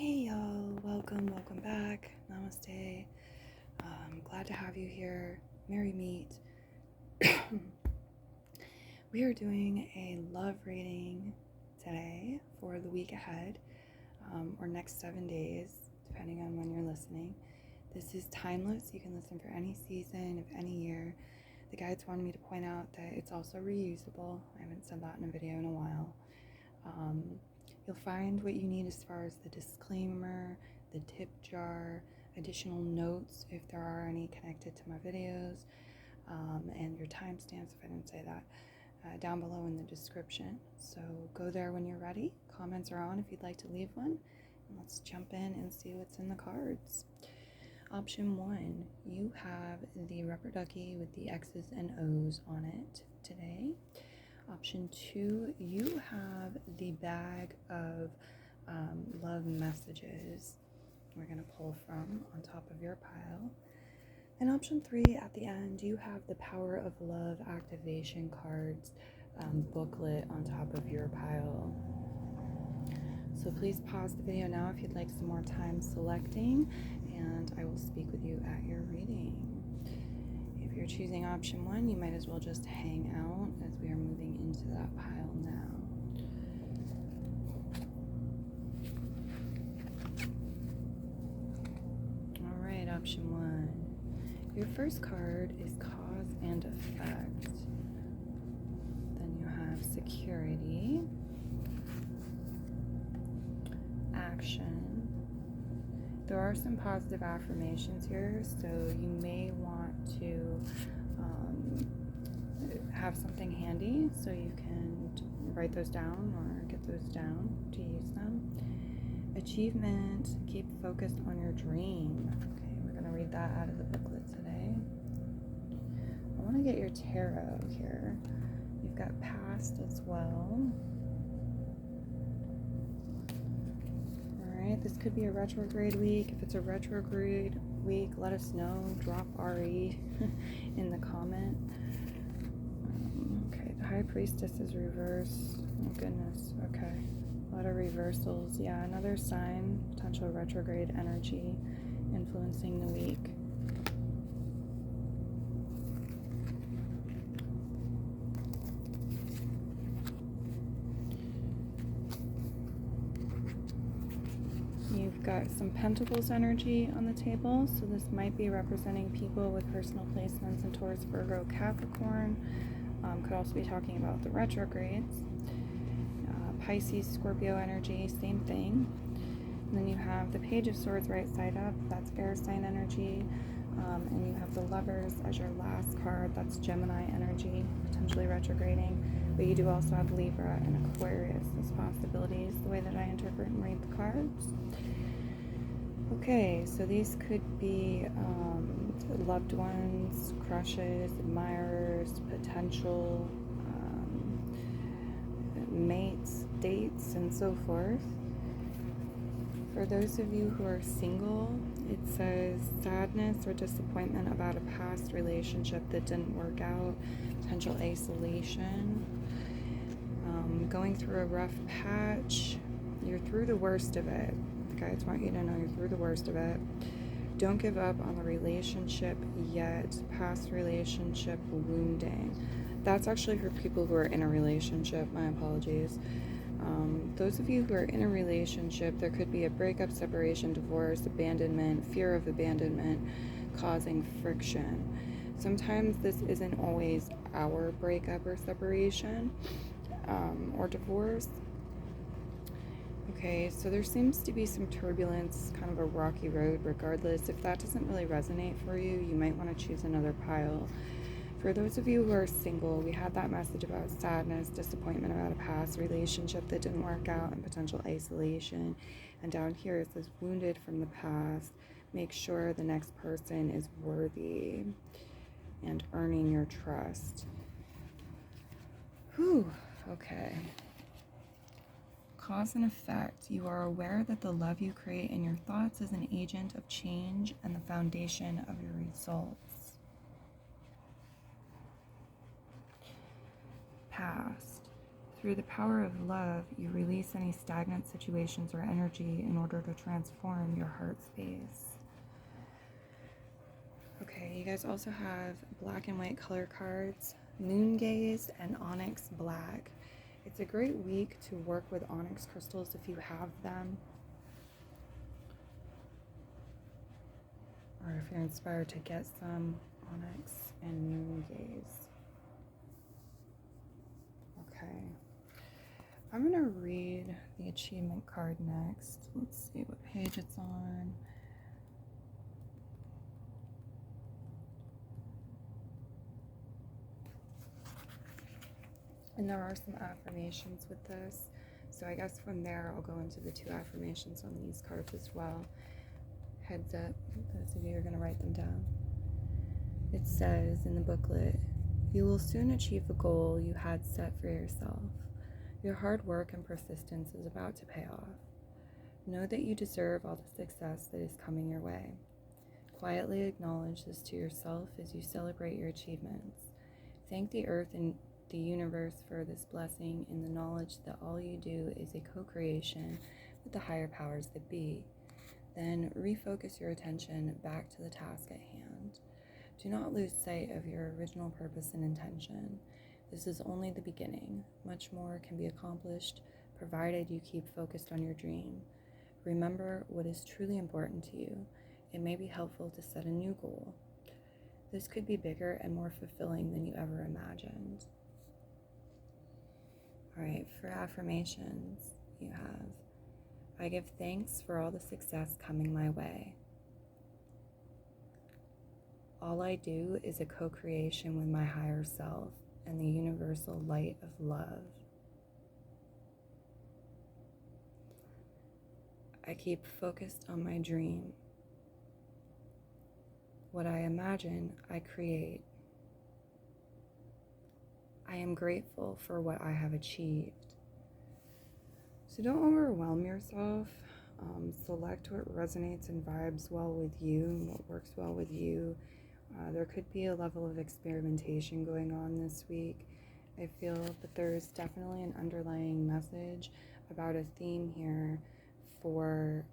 Hey y'all, welcome back. Namaste. Glad to have you here. Merry meet. We are doing a love reading today for the week ahead, or next 7 days, depending on when you're listening. This is timeless. You can listen for any season of any year. The guides wanted me to point out that it's also reusable. I haven't said that in a video in a while. You'll find what you need as far as the disclaimer, the tip jar, additional notes if there are any connected to my videos, and your timestamps if I didn't say that, down below in the description. So go there when you're ready. Comments are on if you'd like to leave one. And let's jump in and see what's in the cards. Option 1, you have the rubber ducky with the X's and O's on it today. Option 2, you have the bag of love messages we're going to pull from on top of your pile. And option 3, at the end, you have the Power of Love activation cards booklet on top of your pile. So please pause the video now if you'd like some more time selecting, and I will speak with you at your reading. If you're choosing option 1, you might as well just hang out as we are moving into that pile now. All right, option 1. Your first card is cause and effect. Then you have security, action. There are some positive affirmations here, so you may want to have something handy so you can write those down or get those down to use them. Achievement, keep focused on your dream. Okay, we're going to read that out of the booklet today. I want to get your tarot here. You've got past as well. This could be a retrograde week. If it's a retrograde week, let us know. Drop RE in the comment. Okay, the High Priestess is reversed. Oh goodness. Okay, a lot of reversals. Yeah, another sign, potential retrograde energy influencing the week. You've got some Pentacles energy on the table, so this might be representing people with personal placements in Taurus, Virgo, Capricorn. Could also be talking about the retrogrades. Pisces, Scorpio energy, same thing. And then you have the Page of Swords right side up, that's air sign energy. And you have the Lovers as your last card, that's Gemini energy, potentially retrograding. But you do also have Libra and Aquarius as possibilities, the way that I interpret and read the cards. Okay, so these could be loved ones, crushes, admirers, potential mates, dates, and so forth. For those of you who are single, it says sadness or disappointment about a past relationship that didn't work out, potential isolation, going through a rough patch. You're through the worst of it. The guides want you to know you're through the worst of it. Don't give up on the relationship yet. Past relationship wounding. That's actually for people who are in a relationship. My apologies. Those of you who are in a relationship, there could be a breakup, separation, divorce, abandonment, fear of abandonment, causing friction. Sometimes this isn't always our breakup or separation or divorce. Okay, so there seems to be some turbulence, kind of a rocky road regardless. If that doesn't really resonate for you, you might want to choose another pile. For those of you who are single, we had that message about sadness, disappointment about a past relationship that didn't work out, and potential isolation. And down here it says wounded from the past. Make sure the next person is worthy and earning your trust. Whew, okay. Cause and effect. You are aware that the love you create in your thoughts is an agent of change and the foundation of your results. Past. Through the power of love, you release any stagnant situations or energy in order to transform your heart space. Okay, you guys also have black and white color cards, Moon Gaze and Onyx Black. It's a great week to work with onyx crystals if you have them, or if you're inspired to get some onyx and Moon Gaze. Okay, I'm going to read the achievement card next. Let's see what page it's on. And there are some affirmations with this. So I guess from there, I'll go into the 2 affirmations on these cards as well. Heads up, those of you are going to write them down. It says in the booklet, you will soon achieve the goal you had set for yourself. Your hard work and persistence is about to pay off. Know that you deserve all the success that is coming your way. Quietly acknowledge this to yourself as you celebrate your achievements. Thank the earth and the universe for this blessing in the knowledge that all you do is a co-creation with the higher powers that be. Then refocus your attention back to the task at hand. Do not lose sight of your original purpose and intention. This is only the beginning. Much more can be accomplished provided you keep focused on your dream. Remember what is truly important to you. It may be helpful to set a new goal. This could be bigger and more fulfilling than you ever imagined. All right, for affirmations, you have, I give thanks for all the success coming my way. All I do is a co-creation with my higher self and the universal light of love. I keep focused on my dream. What I imagine, I create. I am grateful for what I have achieved. So don't overwhelm yourself. Select what resonates and vibes well with you and what works well with you. There could be a level of experimentation going on this week. I feel that there's definitely an underlying message about a theme here for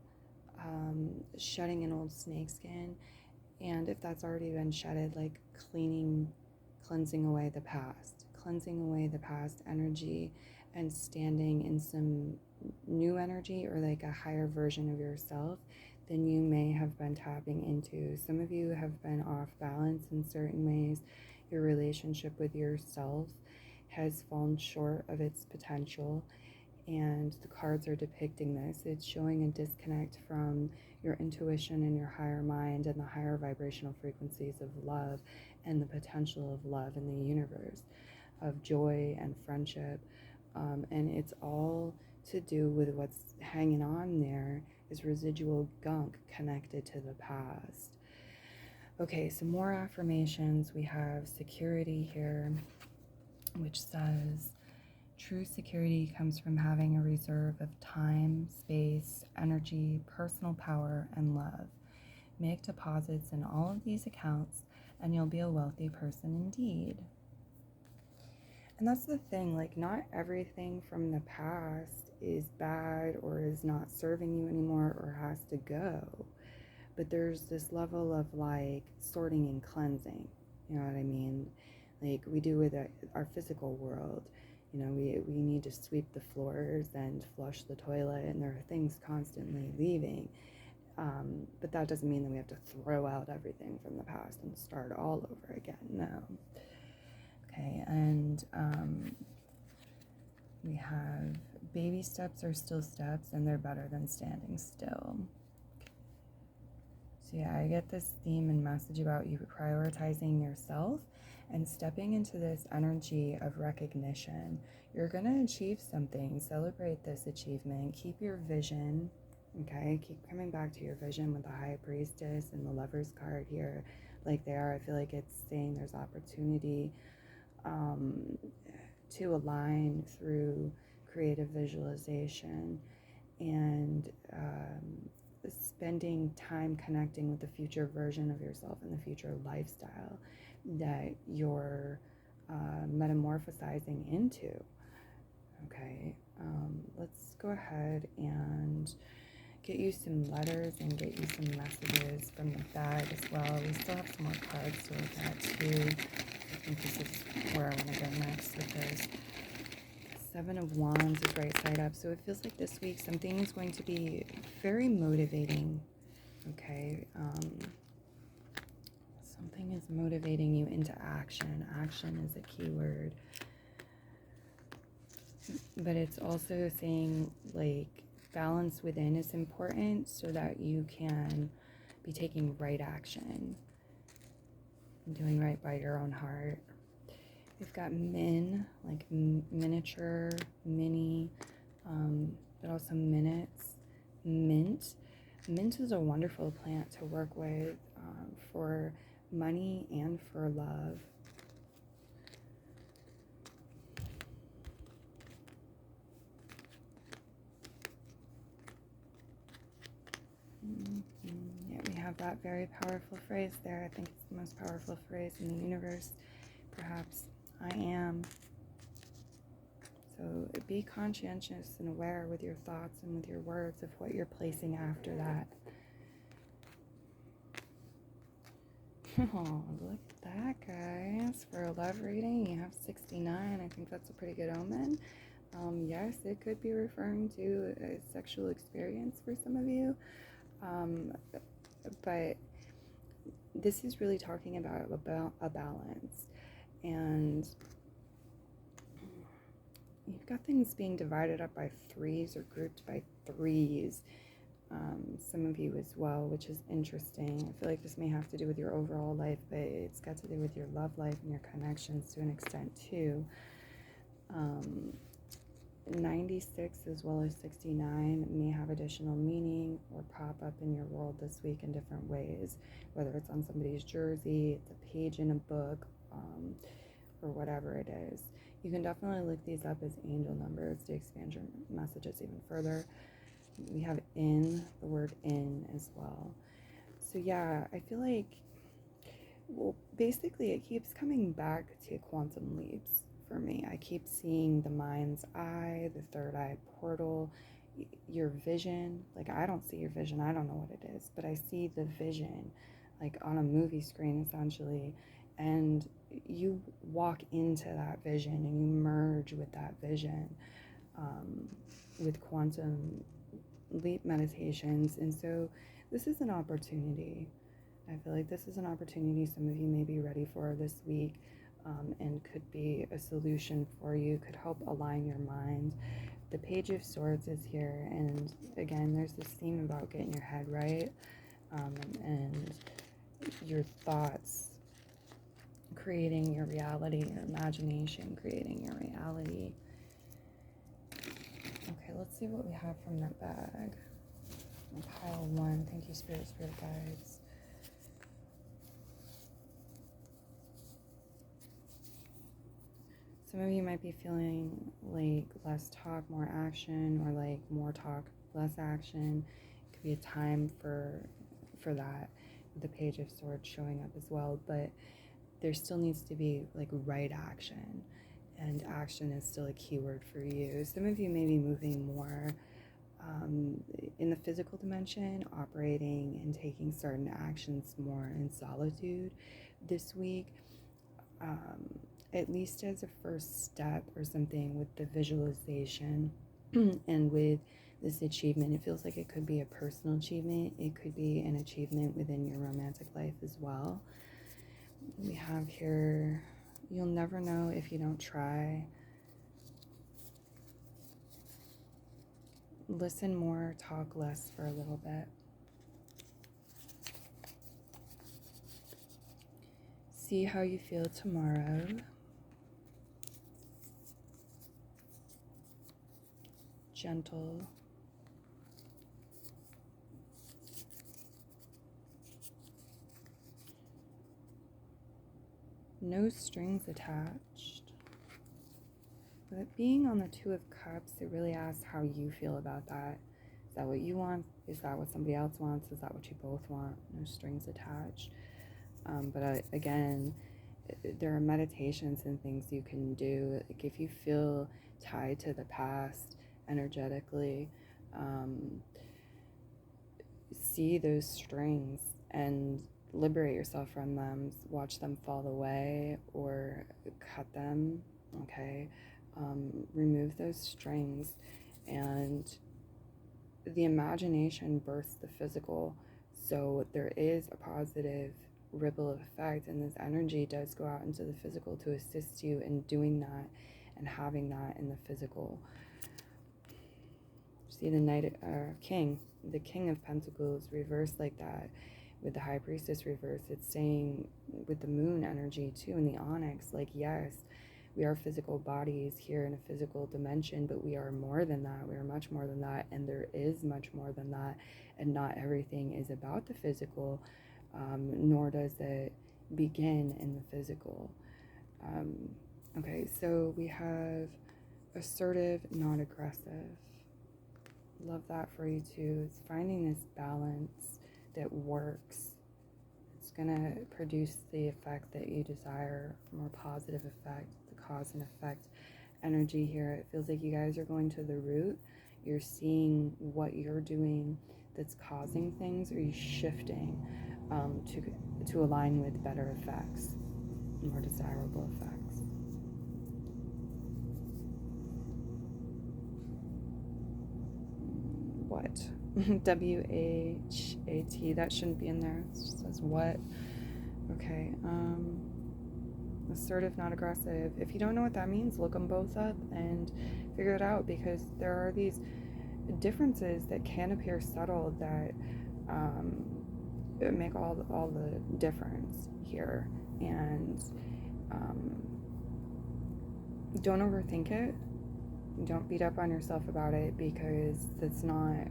shedding an old snakeskin. And if that's already been shedded, like cleansing away the past energy and standing in some new energy or like a higher version of yourself than you may have been tapping into. Some of you have been off balance in certain ways. Your relationship with yourself has fallen short of its potential, and the cards are depicting this. It's showing a disconnect from your intuition and your higher mind and the higher vibrational frequencies of love and the potential of love in the universe, of joy and friendship. And it's all to do with what's hanging on there is residual gunk connected to the past. Okay, some more affirmations. We have security here, which says, true security comes from having a reserve of time, space, energy, personal power, and love. Make deposits in all of these accounts, and you'll be a wealthy person indeed. And that's the thing, like, not everything from the past is bad or is not serving you anymore or has to go. But there's this level of, like, sorting and cleansing. You know what I mean? Like we do with our physical world. You know, we need to sweep the floors and flush the toilet, and there are things constantly leaving. But that doesn't mean that we have to throw out everything from the past and start all over again. No. Okay, and we have baby steps are still steps, and they're better than standing still. So yeah, I get this theme and message about you prioritizing yourself and stepping into this energy of recognition. You're going to achieve something. Celebrate this achievement. Keep your vision, okay? Keep coming back to your vision with the High Priestess and the Lover's card here like they are. I feel like it's saying there's opportunity to align through creative visualization and spending time connecting with the future version of yourself and the future lifestyle that you're metamorphosizing into. Okay, let's go ahead and get you some letters and get you some messages from the bag as well. We still have some more cards to look at too. I think this is where I want to go next with this. Seven of Wands is right side up. So it feels like this week something is going to be very motivating. Okay. Something is motivating you into action. Action is a key word. But it's also saying like balance within is important so that you can be taking right action, doing right by your own heart. We've got min, like miniature, mini, but also minutes. Mint. Mint is a wonderful plant to work with for money and for love. Yeah, we have that very powerful phrase there. I think it's the most powerful phrase in the universe. Perhaps I am. So be conscientious and aware with your thoughts and with your words of what you're placing after that. Oh, look at that, guys. For a love reading, you have 69. I think that's a pretty good omen. Yes, it could be referring to a sexual experience for some of you. But this is really talking about a balance. And you've got things being divided up by threes or grouped by threes. Some of you as well, which is interesting. I feel like this may have to do with your overall life, but it's got to do with your love life and your connections to an extent too. 96 as well as 69 may have additional meaning or pop up in your world this week in different ways, whether it's on somebody's jersey, it's a page in a book, or whatever it is. You can definitely look these up as angel numbers to expand your messages even further. We have in, the word in as well. So yeah, I feel like, well, basically it keeps coming back to quantum leaps for me. I keep seeing the mind's eye, the third eye portal, your vision. Like, I don't see your vision, I don't know what it is, but I see the vision like on a movie screen essentially, and you walk into that vision and you merge with that vision with quantum leap meditations. And so this is an opportunity. I feel like this is an opportunity some of you may be ready for this week, and could be a solution for you, could help align your mind. The Page of Swords is here, and again, there's this theme about getting your head right, and your thoughts creating your reality, your imagination creating your reality. Okay, let's see what we have from that bag. Pile 1. Thank you, Spirit Guides. Some of you might be feeling like less talk, more action, or like more talk, less action. It could be a time for that. The Page of Swords showing up as well, but there still needs to be like right action, and action is still a keyword for you. Some of you may be moving more in the physical dimension, operating and taking certain actions more in solitude this week, at least as a first step or something with the visualization and with this achievement. It feels like it could be a personal achievement. It could be an achievement within your romantic life as well. We have here, you'll never know if you don't try. Listen more, talk less for a little bit. See how you feel tomorrow. Gentle. No strings attached. But being on the Two of Cups, it really asks how you feel about that. Is that what you want? Is that what somebody else wants? Is that what you both want? No strings attached. But again, there are meditations and things you can do. Like if you feel tied to the past energetically, see those strings and liberate yourself from them. Watch them fall away or cut them. Okay, remove those strings, and the imagination births the physical. So there is a positive ripple effect, and this energy does go out into the physical to assist you in doing that and having that in the physical. See the the King of Pentacles reversed like that, with the High Priestess reversed. It's saying with the moon energy too, and the onyx, like, yes, we are physical bodies here in a physical dimension, but we are more than that. We are much more than that, and there is much more than that, and not everything is about the physical, nor does it begin in the physical. Okay, so we have assertive, not aggressive. Love that for you too. It's finding this balance that works. It's gonna produce the effect that you desire, more positive effect, the cause and effect energy here. It feels like you guys are going to the root. You're seeing what you're doing that's causing things, or you shifting to align with better effects, more desirable effects. What? WHAT, that shouldn't be in there. It just says what. Okay, assertive, not aggressive. If you don't know what that means, look them both up and figure it out, because there are these differences that can appear subtle that make all the difference here. And don't overthink it. Don't beat up on yourself about it, because that's not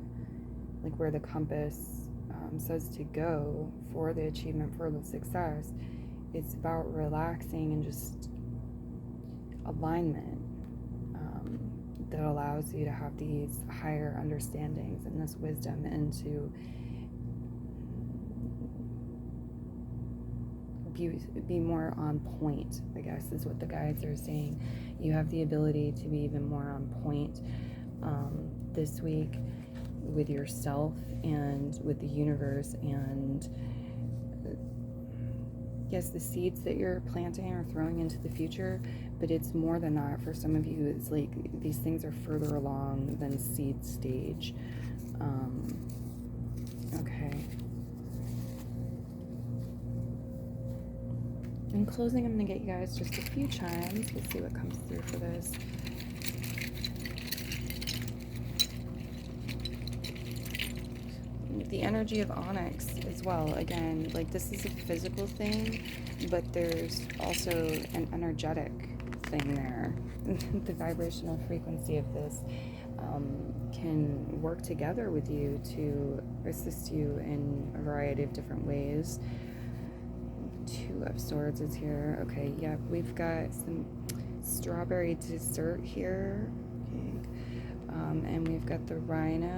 like where the compass says to go for the achievement, for the success. It's about relaxing and just alignment that allows you to have these higher understandings and this wisdom, and to be more on point, I guess is what the guides are saying. You have the ability to be even more on point this week with yourself and with the universe. And yes, the seeds that you're planting or throwing into the future, but it's more than that. For some of you, it's like these things are further along than seed stage. Okay. In closing, I'm going to get you guys just a few chimes. Let's see what comes through for this. The energy of onyx as well. Again, like, this is a physical thing, but there's also an energetic thing there. The vibrational frequency of this can work together with you to assist you in a variety of different ways. Two of Swords is here. Okay, yep, we've got some strawberry dessert here. Okay. And we've got the Rhino.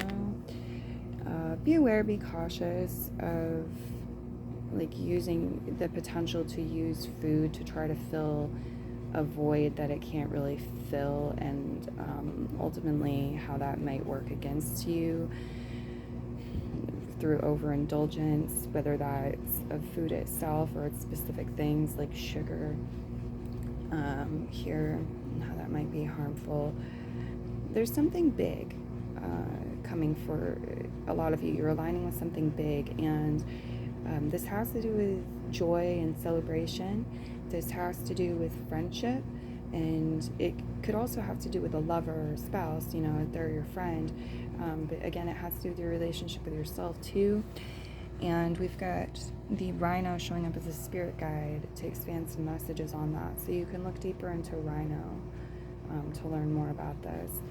Be aware, be cautious of like using the potential to use food to try to fill a void that it can't really fill, and ultimately how that might work against you through overindulgence, whether that's of food itself or it's specific things like sugar here, and how that might be harmful. There's something big coming for a lot of you. You're aligning with something big, and this has to do with joy and celebration. This has to do with friendship, and it could also have to do with a lover or spouse, you know, they're your friend. But again, it has to do with your relationship with yourself too. And we've got the Rhino showing up as a spirit guide to expand some messages on that. So you can look deeper into Rhino to learn more about this.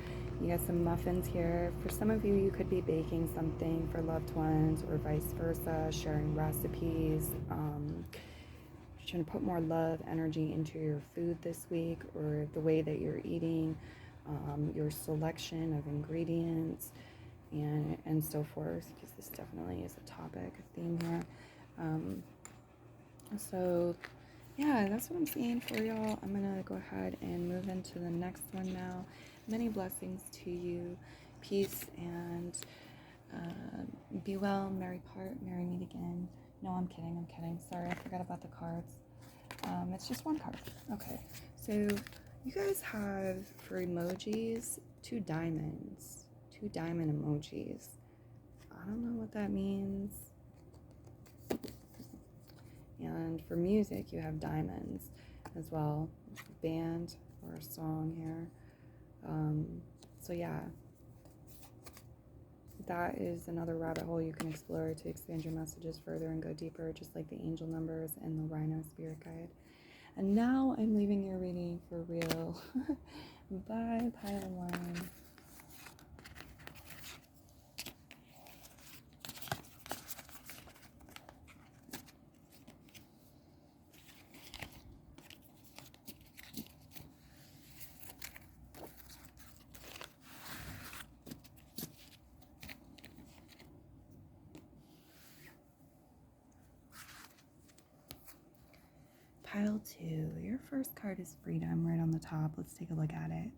You got some muffins here. For some of you, you could be baking something for loved ones, or vice versa, sharing recipes, trying to put more love, energy into your food this week, or the way that you're eating, your selection of ingredients, and so forth, because this definitely is a topic, a theme here. So yeah, that's what I'm seeing for y'all. I'm gonna go ahead and move into the next one now. Many blessings to you, peace, and be well, merry part, merry meet again. No, I'm kidding. Sorry, I forgot about the cards. It's just one card. Okay, so you guys have for emojis 2 diamonds, 2 diamond emojis. I don't know what that means. And for music, you have diamonds as well. A band or a song here. So yeah, that is another rabbit hole you can explore to expand your messages further and go deeper, just like the angel numbers and the rhino spirit guide. And now I'm leaving your reading for real. Bye, pile one. Pile 2, your first card is freedom right on the top. Let's take a look at it.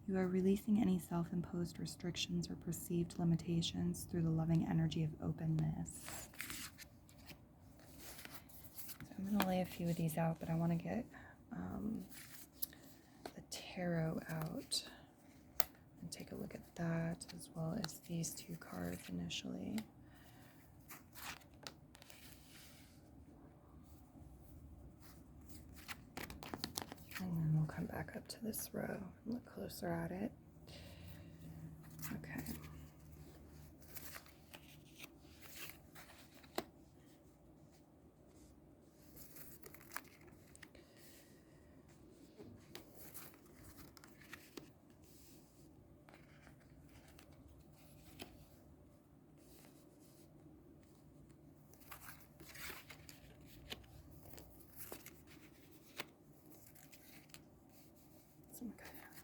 You are releasing any self-imposed restrictions or perceived limitations through the loving energy of openness. So I'm going to lay a few of these out, but I want to get the tarot out and take a look at that as well as these 2 cards initially. And then we'll come back up to this row and look closer at it. Okay.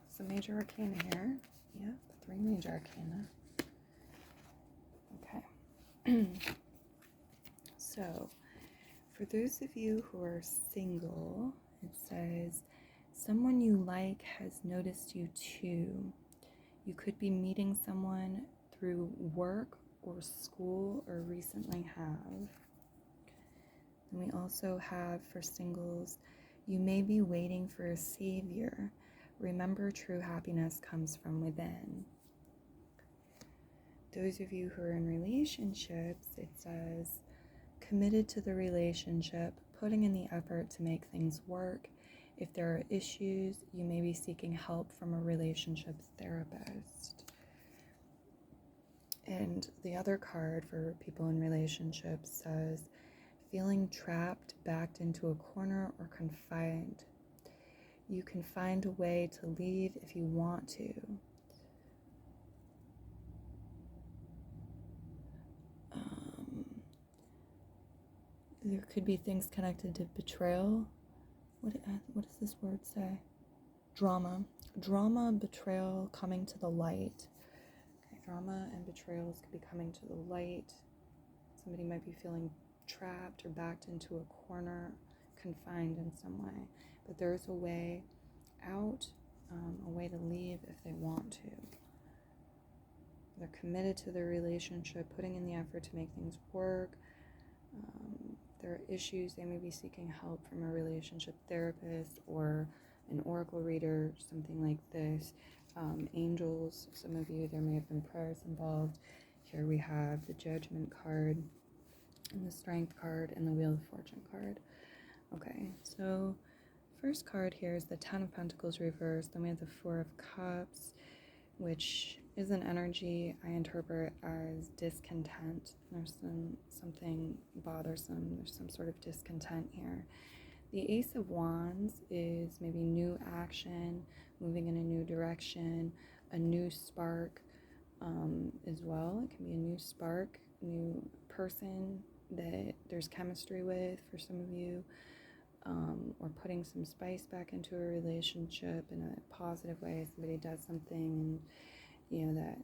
Some major arcana here. Yeah, 3 major arcana. Okay. So, for those of you who are single, it says, someone you like has noticed you too. You could be meeting someone through work or school or recently have. And we also have for singles, you may be waiting for a savior. Remember, true happiness comes from within. Those of you who are in relationships, it says, committed to the relationship, putting in the effort to make things work. If there are issues, you may be seeking help from a relationships therapist. And the other card for people in relationships says, feeling trapped, backed into a corner, or confined. You can find a way to leave if you want to. There could be things connected to betrayal. What does this word say? Drama, betrayal, coming to the light. Okay, drama and betrayals could be coming to the light. Somebody might be feeling trapped or backed into a corner, confined in some way. But there's a way out, a way to leave if they want to. They're committed to their relationship, putting in the effort to make things work. There are issues, they may be seeking help from a relationship therapist or an oracle reader, something like this. Angels, some of you, there may have been prayers involved. Here we have the Judgment card and the Strength card and the Wheel of Fortune card. Okay, so first card here is the 10 of Pentacles reversed. Then we have the 4 of Cups, which is an energy I interpret as discontent. There's something bothersome. There's some sort of discontent here. The Ace of Wands is maybe new action, moving in a new direction, a new spark as well. It can be a new spark, new person that there's chemistry with for some of you, or putting some spice back into a relationship in a positive way. Somebody does something and that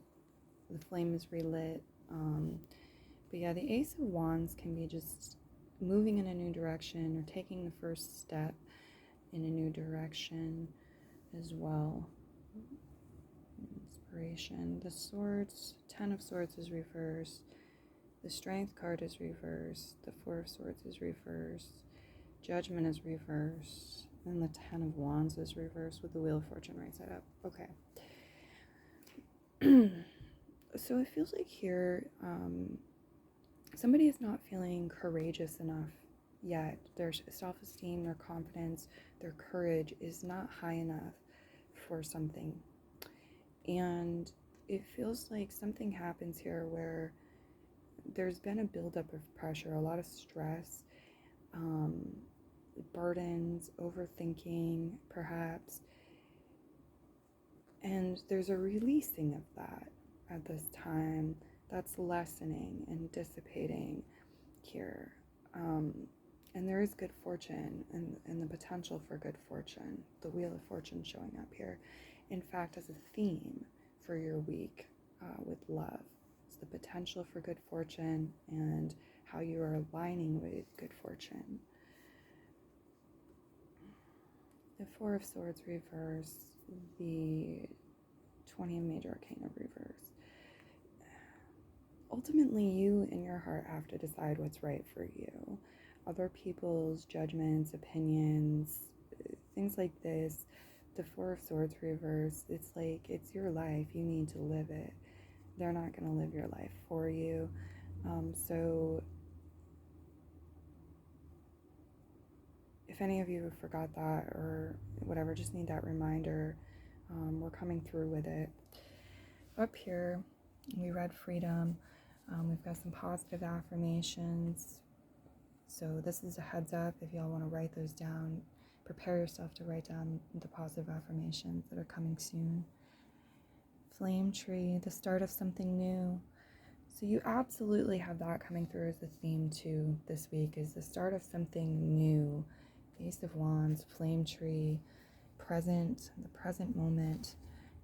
the flame is relit. But yeah, the Ace of Wands can be just moving in a new direction or taking the first step in a new direction as well. Inspiration. The Swords, 10 of Swords is reversed. The Strength card is reversed. The 4 of Swords is reversed. Judgment is reversed. And the 10 of Wands is reversed with the Wheel of Fortune right side up. Okay. So it feels like here, somebody is not feeling courageous enough yet. Their self-esteem, their confidence, their courage is not high enough for something. And it feels like something happens here where there's been a buildup of pressure, a lot of stress, burdens, overthinking, perhaps. And there's a releasing of that at this time that's lessening and dissipating here. And there is good fortune and the potential for good fortune. The Wheel of Fortune showing up here. In fact, as a theme for your week with love. It's the potential for good fortune and how you are aligning with good fortune. The 4 of Swords reverse, the 20 of Major Arcana reverse. Ultimately, you in your heart have to decide what's right for you. Other people's judgments, opinions, things like this. The 4 of Swords reverse, it's like it's your life. You need to live it. They're not going to live your life for you. So if any of you forgot that or whatever, just need that reminder. We're coming through with it. Up here, we read freedom. We've got some positive affirmations. So this is a heads up if y'all want to write those down. Prepare yourself to write down the positive affirmations that are coming soon. Flame tree, the start of something new. So you absolutely have that coming through as a theme too this week, is the start of something new. Ace of Wands, flame tree, present, the present moment.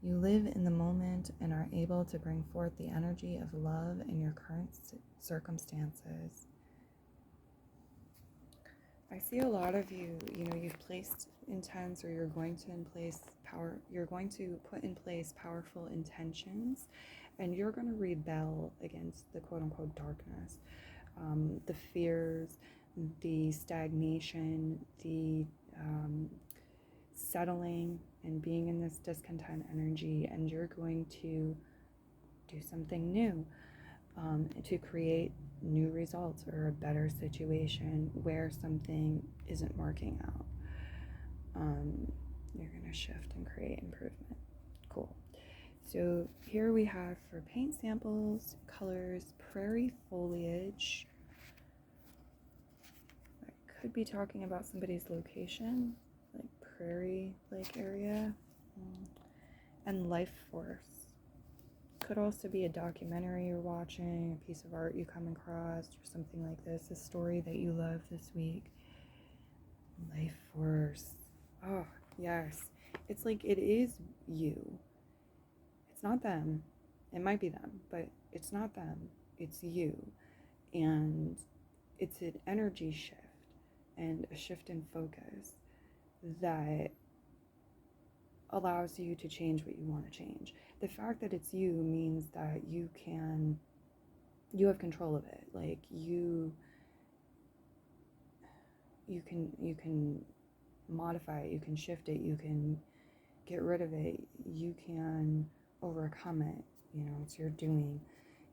You live in the moment and are able to bring forth the energy of love in your current circumstances. I see a lot of you, you've placed intense, or you're going to put in place powerful intentions, and you're going to rebel against the quote-unquote darkness, the fears, the stagnation, the settling and being in this discontent energy, and you're going to do something new to create new results or a better situation where something isn't working out. You're going to shift and create improvement. Cool. So here we have for paint samples, colors, prairie foliage. I could be talking about somebody's location, like prairie lake area, and life force. Could also be a documentary you're watching, a piece of art you come across, or something like this, a story that you love this week. Life force. Oh, yes. It's like it is you. It's not them. It might be them, but it's not them. It's you. And it's an energy shift and a shift in focus that allows you to change what you want to change. The fact that it's you means that you have control of it. Like you can modify it, you can shift it, you can get rid of it, you can overcome it. It's your doing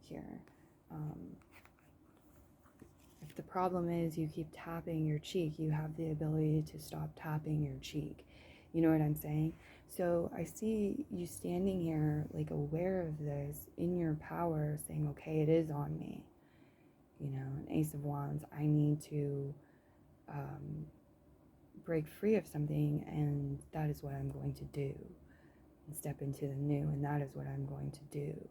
here. If the problem is you keep tapping your cheek, you have the ability to stop tapping your cheek. You know what I'm saying? So I see you standing here, like aware of this, in your power, saying, okay, it is on me. An Ace of Wands, I need to break free of something, and that is what I'm going to do. And step into the new, and that is what I'm going to do.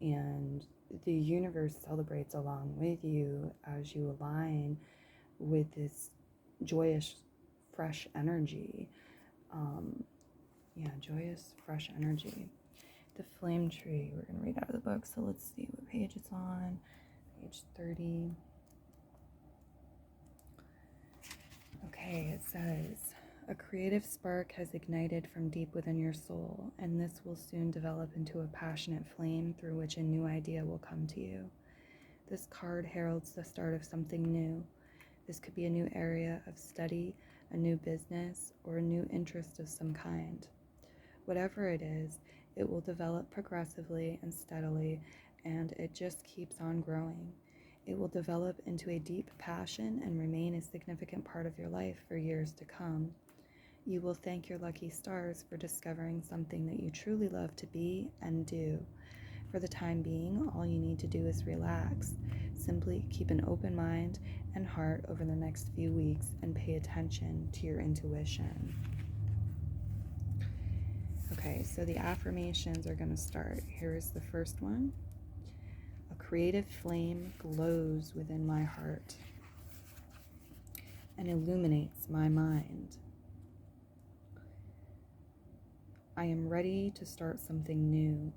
And the universe celebrates along with you as you align with this joyous, fresh energy. Joyous, fresh energy. The flame tree, we're going to read out of the book, so let's see what page it's on. Page 30. Okay, it says, a creative spark has ignited from deep within your soul, and this will soon develop into a passionate flame through which a new idea will come to you. This card heralds the start of something new. This could be a new area of study, a new business, or a new interest of some kind. Whatever it is, it will develop progressively and steadily, and it just keeps on growing. It will develop into a deep passion and remain a significant part of your life for years to come. You will thank your lucky stars for discovering something that you truly love to be and do. For the time being, all you need to do is relax. Simply keep an open mind and heart over the next few weeks and pay attention to your intuition. Okay, so the affirmations are going to start. Here is the first one. A creative flame glows within my heart and illuminates my mind. I am ready to start something new.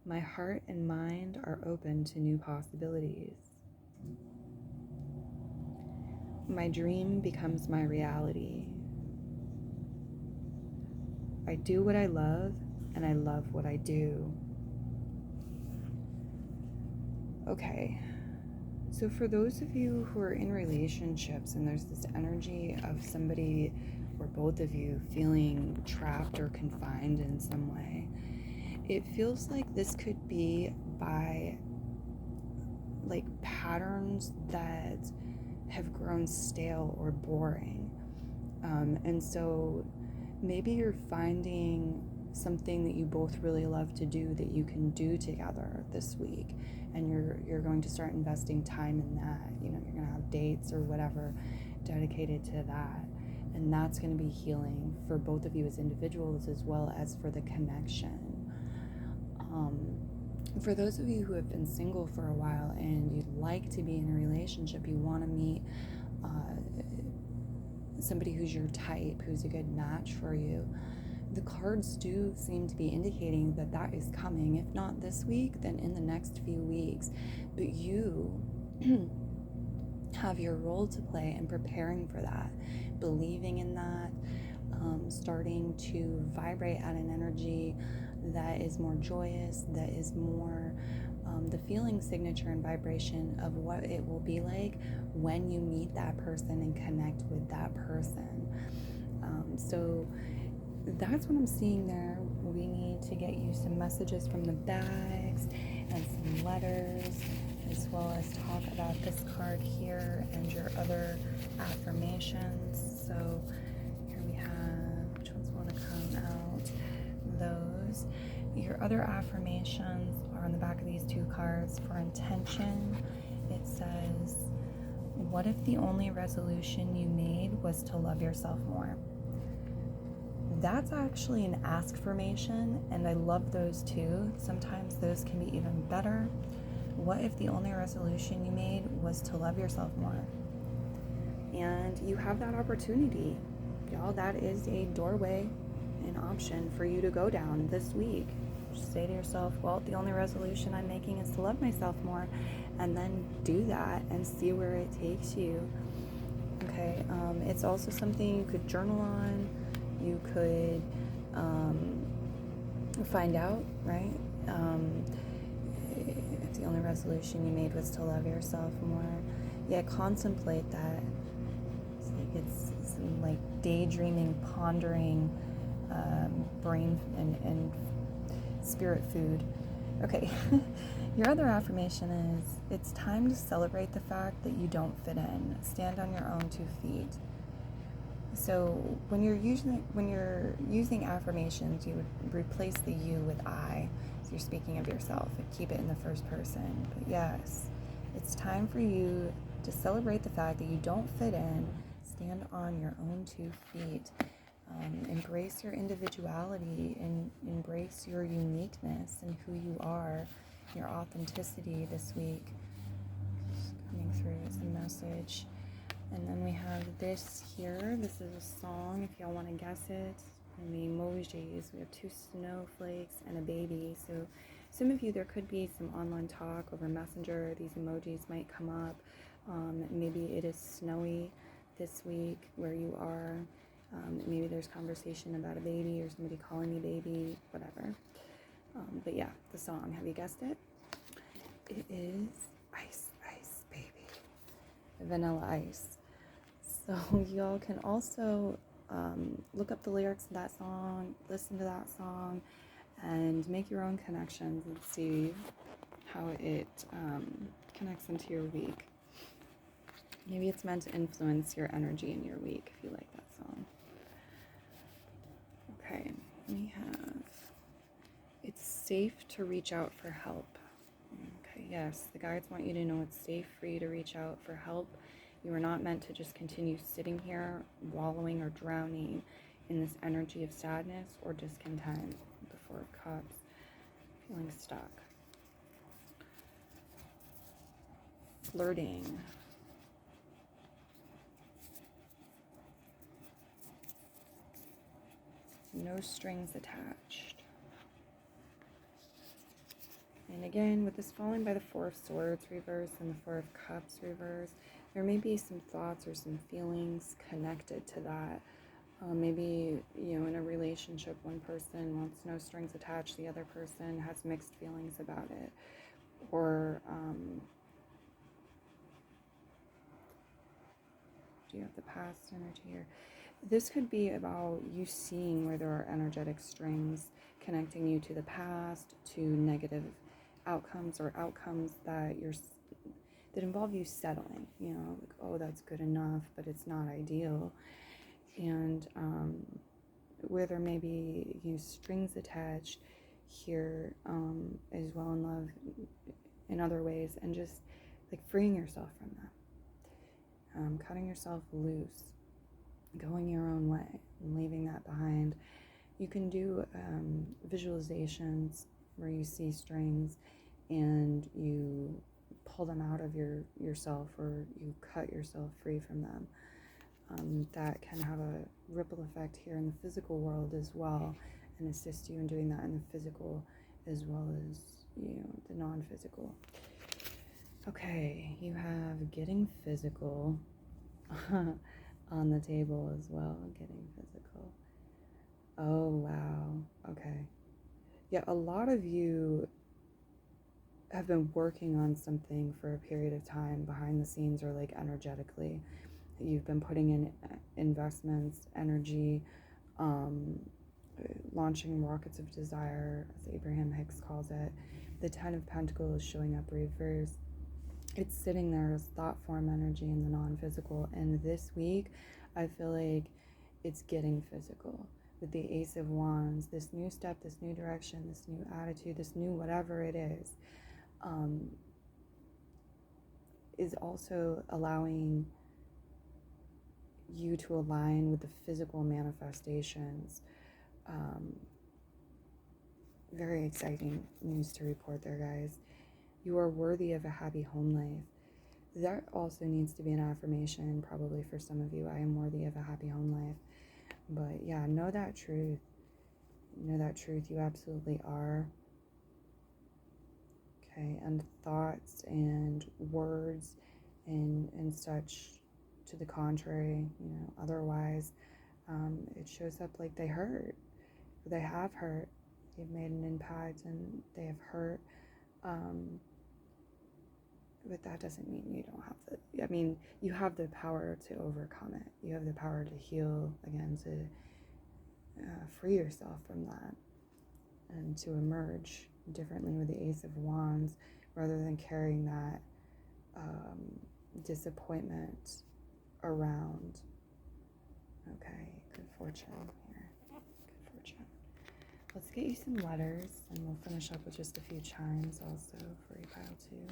My heart and mind are open to new possibilities. My dream becomes my reality. I do what I love, and I love what I do. Okay, so for those of you who are in relationships and there's this energy of somebody or both of you feeling trapped or confined in some way, it feels like this could be by like patterns that have grown stale or boring. And so maybe you're finding something that you both really love to do that you can do together this week, and you're going to start investing time in that. You know, you're going to have dates or whatever dedicated to that, and that's going to be healing for both of you as individuals as well as for the connection. For those of you who have been single for a while and you'd like to be in a relationship, you want to meet somebody who's your type, who's a good match for you, the cards do seem to be indicating that that is coming. If not this week, then in the next few weeks. But you have your role to play in preparing for that, believing in that, starting to vibrate at an energy that is more joyous, that is more the feeling signature and vibration of what it will be like when you meet that person and connect with that person. So that's what I'm seeing there. We need to get you some messages from the bags and some letters, as well as talk about this card here and your other affirmations. So here we have, which ones want to come out? Those. Your other affirmations are on the back of these two cards. For intention, it says, what if the only resolution you made was to love yourself more? That's actually an ask-formation, and I love those too. Sometimes those can be even better. What if the only resolution you made was to love yourself more? And you have that opportunity. Y'all, that is a doorway, an option for you to go down this week. Just say to yourself, well, the only resolution I'm making is to love myself more, and then do that and see where it takes you. Okay, it's also something you could journal on. You could find out, right? If the only resolution you made was to love yourself more, yeah, contemplate that. It's some like daydreaming, pondering, brain and spirit food. Okay, your other affirmation is, it's time to celebrate the fact that you don't fit in. Stand on your own 2 feet. So when you're using affirmations, you would replace the you with I. So you're speaking of yourself and keep it in the first person. But yes, it's time for you to celebrate the fact that you don't fit in. Stand on your own 2 feet. Embrace your individuality and embrace your uniqueness and who you are, your authenticity this week. Just coming through as a message. And then we have this here. This is a song, if y'all want to guess it. And the emojis. We have 2 snowflakes and a baby. So some of you, there could be some online talk over Messenger. These emojis might come up. Maybe it is snowy this week where you are. Maybe there's conversation about a baby or somebody calling you baby, whatever. But yeah, the song, have you guessed it? It is Ice, Ice, Baby. Vanilla Ice. So y'all can also look up the lyrics of that song, listen to that song, and make your own connections and see how it connects into your week. Maybe it's meant to influence your energy in your week if you like that song. Okay, we have, it's safe to reach out for help. Okay, yes, the guides want you to know it's safe for you to reach out for help. You are not meant to just continue sitting here, wallowing or drowning in this energy of sadness or discontent. The Four of Cups, feeling stuck. Flirting. No strings attached. And again, with this falling by the Four of Swords reverse and the Four of Cups reverse, there may be some thoughts or some feelings connected to that. Maybe, in a relationship, one person wants no strings attached, the other person has mixed feelings about it. Or, do you have the past energy here? This could be about you seeing where there are energetic strings connecting you to the past, to negative outcomes or outcomes that involve you settling, like, oh, that's good enough, but it's not ideal. And where there may be strings attached here as well in love in other ways, and just like freeing yourself from that, cutting yourself loose, going your own way and leaving that behind. You can do visualizations where you see strings and you pull them out of yourself, or you cut yourself free from them. That can have a ripple effect here in the physical world as well, and assist you in doing that in the physical as well as the non-physical. Okay, you have getting physical on the table as well. Getting physical. Oh wow. Okay. Yeah, a lot of you have been working on something for a period of time behind the scenes, or like energetically. You've been putting in investments, energy, launching rockets of desire, as Abraham Hicks calls it. The Ten of Pentacles is showing up reverse. It's sitting there as thought form energy in the non-physical. And this week, I feel like it's getting physical. With the Ace of Wands, this new step, this new direction, this new attitude, this new whatever it is also allowing you to align with the physical manifestations. Very exciting news to report there, guys. You are worthy of a happy home life. That also needs to be an affirmation, probably for some of you. I am worthy of a happy home life. But yeah, know that truth. Know that truth. You absolutely are. Okay, and thoughts and words and such to the contrary, otherwise, it shows up like they hurt. They have hurt. They've made an impact and they have hurt. But that doesn't mean you don't have you have the power to overcome it. You have the power to heal, again, to free yourself from that and to emerge differently with the Ace of Wands, rather than carrying that disappointment around. Okay, good fortune here. Good fortune. Let's get you some letters, and we'll finish up with just a few chimes also for you pile two.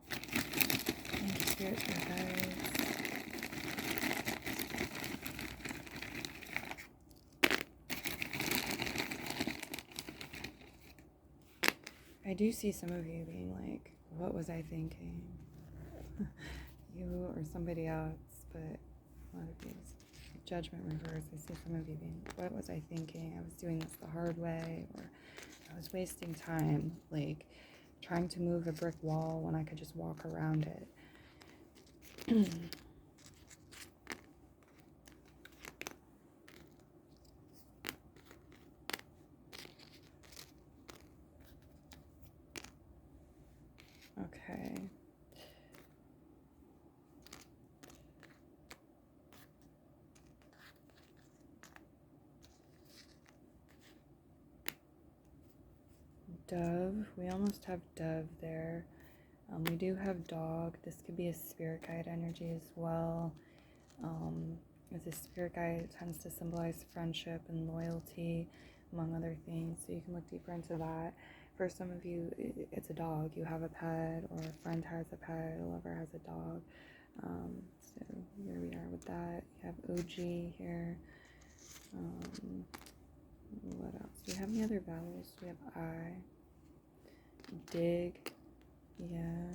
Thank you, Spirit, for your guides. I do see some of you being like, what was I thinking? You or somebody else, but a lot of you, Judgment reverse. I see some of you being, what was I thinking? I was doing this the hard way, or I was wasting time. Like, trying to move a brick wall when I could just walk around it. Okay. Dove. We almost have dove there. We do have dog. This could be a spirit guide energy as well. As a spirit guide, it tends to symbolize friendship and loyalty, among other things. So you can look deeper into that. For some of you, it's a dog. You have a pet, or a friend has a pet, a lover has a dog. So here we are with that. You have OG here. What else? Do you have any other vowels? We have I. Dig. Yeah.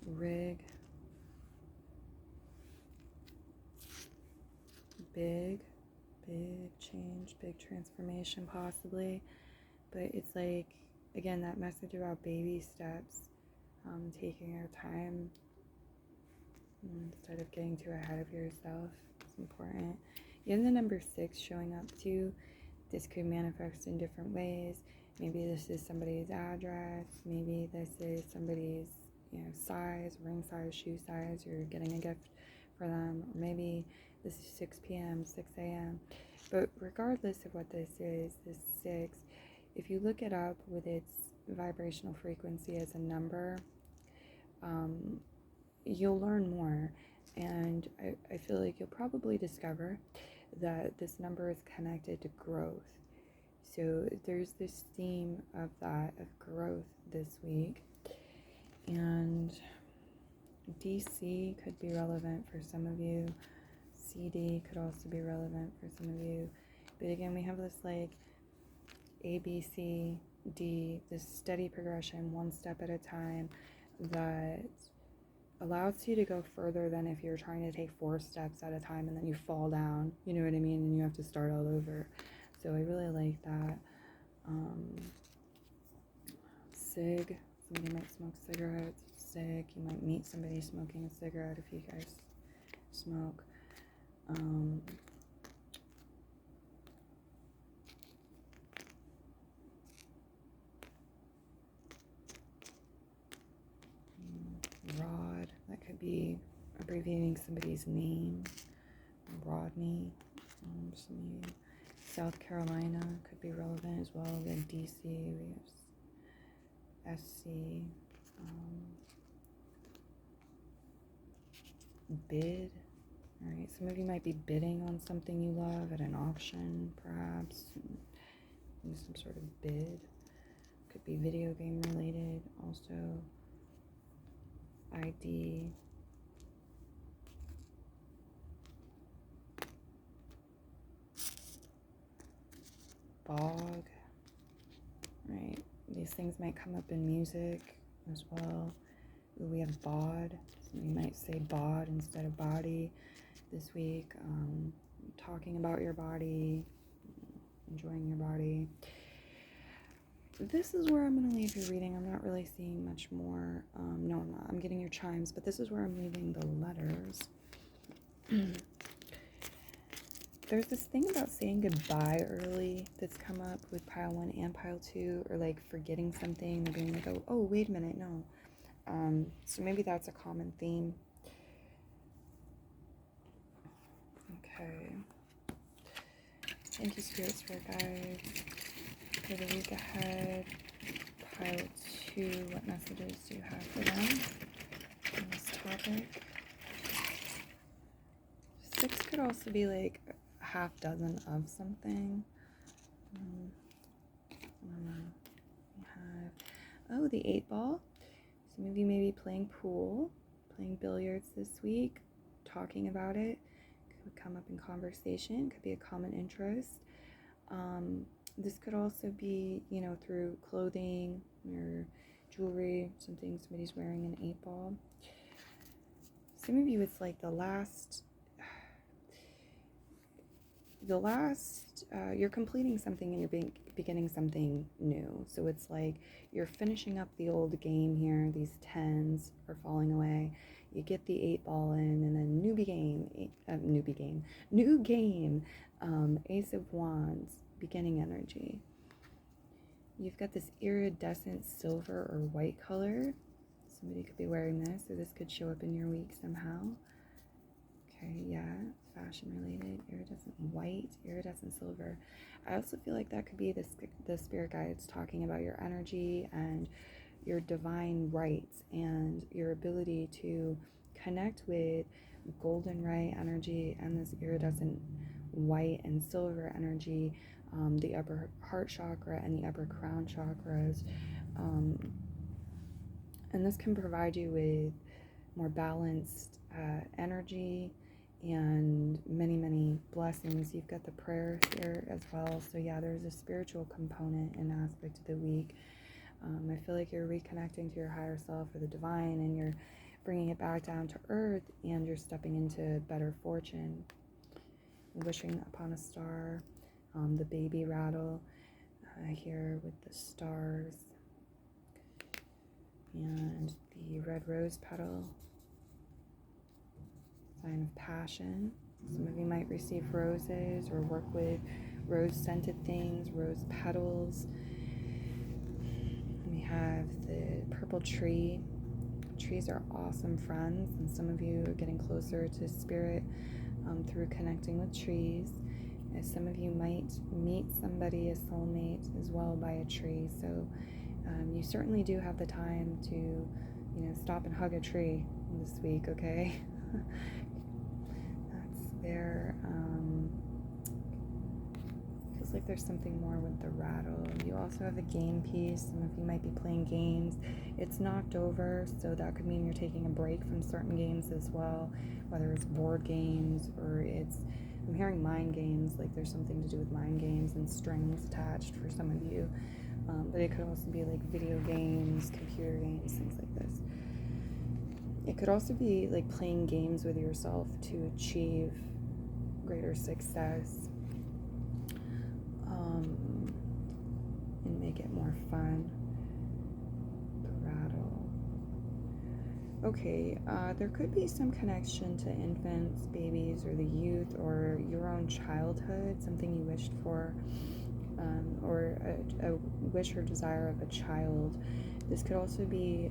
Rig. Big change, big transformation possibly. But it's like, again, that message about baby steps, taking your time instead of getting too ahead of yourself. It's important. You have the number 6 showing up too. This could manifest in different ways. Maybe this is somebody's address. Maybe this is somebody's, size, ring size, shoe size. You're getting a gift for them. Or maybe this is 6 p.m., 6 a.m. But regardless of what this is, this 6, if you look it up with its vibrational frequency as a number, you'll learn more. And I feel like you'll probably discover that this number is connected to growth. So there's this theme of that, of growth this week. And DC could be relevant for some of you. CD could also be relevant for some of you. But again, we have this like A, B, C, D, this steady progression, one step at a time, that allows you to go further than if you're trying to take 4 steps at a time and then you fall down, you know what I mean, and you have to start all over. So I really like that. Cig, somebody might smoke cigarettes. Cig, you might meet somebody smoking a cigarette if you guys smoke. Rod, that could be abbreviating somebody's name. Rodney, South Carolina could be relevant as well. We have DC, we have SC, bid. All right, some of you might be bidding on something you love at an auction, perhaps. Some sort of bid. Could be video game related. Also, ID. Bog. Right, these things might come up in music as well. Ooh, we have bod. So you might say bod instead of body this week. Talking about your body, enjoying your body. This is where I'm going to leave your reading. I'm not really seeing much more. No, I'm not. I'm getting your chimes, but this is where I'm leaving the letters. There's this thing about saying goodbye early that's come up with pile 1 and pile 2, or like forgetting something, or being like, oh, wait a minute, no. So maybe that's a common theme. Okay. Thank you, spirits, for guides. For the week ahead, pile 2, what messages do you have for them on this topic? 6 could also be like a half dozen of something. We have, the 8 ball. Some of you may be playing pool, playing billiards this week, talking about it. Could come up in conversation, could be a common interest. This could also be, through clothing or jewelry, something somebody's wearing an 8 ball. Some of you, it's like the last, the last, you're completing something and you're beginning something new. So it's like you're finishing up the old game here. These 10s are falling away. You get the 8 ball in, and then new game, Ace of Wands, beginning energy. You've got this iridescent silver or white color. Somebody could be wearing this, or this could show up in your week somehow. Okay, yeah, fashion related, iridescent white, iridescent silver. I also feel like that could be the spirit guides talking about your energy and your divine rights and your ability to connect with golden right energy and this iridescent white and silver energy, the upper heart chakra and the upper crown chakras. And this can provide you with more balanced energy and many blessings. You've got the prayer here as well. So yeah, there's a spiritual component and aspect of the week. I feel like you're reconnecting to your higher self or the divine, and you're bringing it back down to earth, and you're stepping into better fortune. Wishing upon a star, the baby rattle here with the stars, and the red rose petal, sign of passion. Some of you might receive roses or work with rose-scented things, rose petals. We have the purple tree. Trees are awesome friends, and some of you are getting closer to spirit through connecting with trees. As some of you might meet somebody, a soulmate, as well by a tree. So you certainly do have the time to, stop and hug a tree this week, okay? That's there. Feels like there's something more with the rattle. You also have a game piece. Some of you might be playing games. It's knocked over, so that could mean you're taking a break from certain games as well, whether it's board games or I'm hearing mind games, like there's something to do with mind games and strings attached for some of you. But it could also be like video games, computer games, things like this. It could also be like playing games with yourself to achieve greater success and make it more fun. The rattle. Okay, there could be some connection to infants, babies, or the youth, or your own childhood, something you wished for, or a wish or desire of a child. This could also be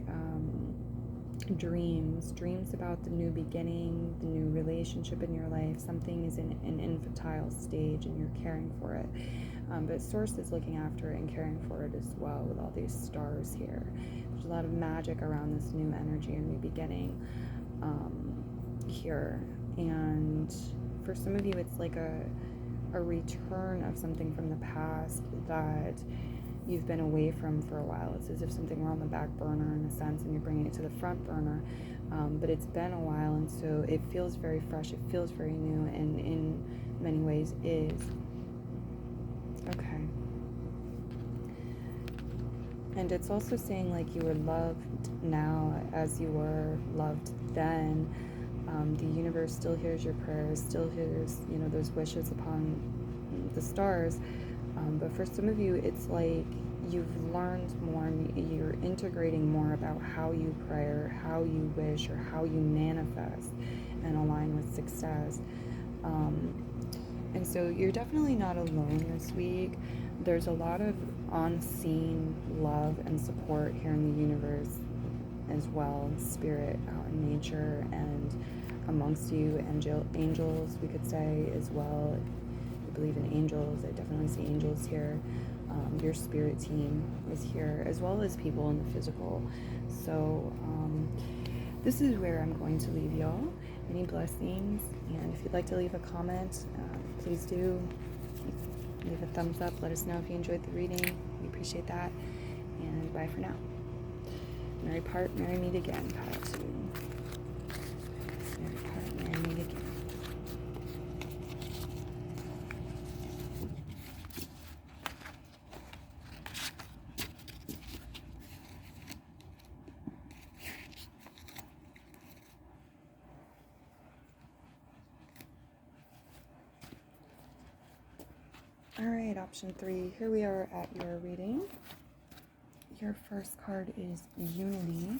dreams about the new beginning, the new relationship in your life. Something is in an infantile stage and you're caring for it. But Source is looking after it and caring for it as well with all these stars here. There's a lot of magic around this new energy or new beginning here. And for some of you, it's like a return of something from the past that you've been away from for a while. It's as if something were on the back burner in a sense, and you're bringing it to the front burner. But it's been a while, and so it feels very fresh. It feels very new, and in many ways is. Okay. And it's also saying like you were loved now as you were loved then. The universe still hears your prayers, still hears, those wishes upon the stars. But for some of you, it's like you've learned more, you're integrating more about how you pray or how you wish or how you manifest and align with success. And so you're definitely not alone this week. There's a lot of unseen love and support here in the universe as well, spirit out in nature and amongst you, angels we could say as well. I believe in angels. I definitely see angels here. Your spirit team is here, as well as people in the physical. So this is where I'm going to leave y'all. Many blessings, and if you'd like to leave a comment, please do. Leave a thumbs up. Let us know if you enjoyed the reading. We appreciate that. And bye for now. Merry part, merry meet again. Pile 2. Merry part, merry meet again. All right, option 3. Here we are at your reading. Your first card is Unity,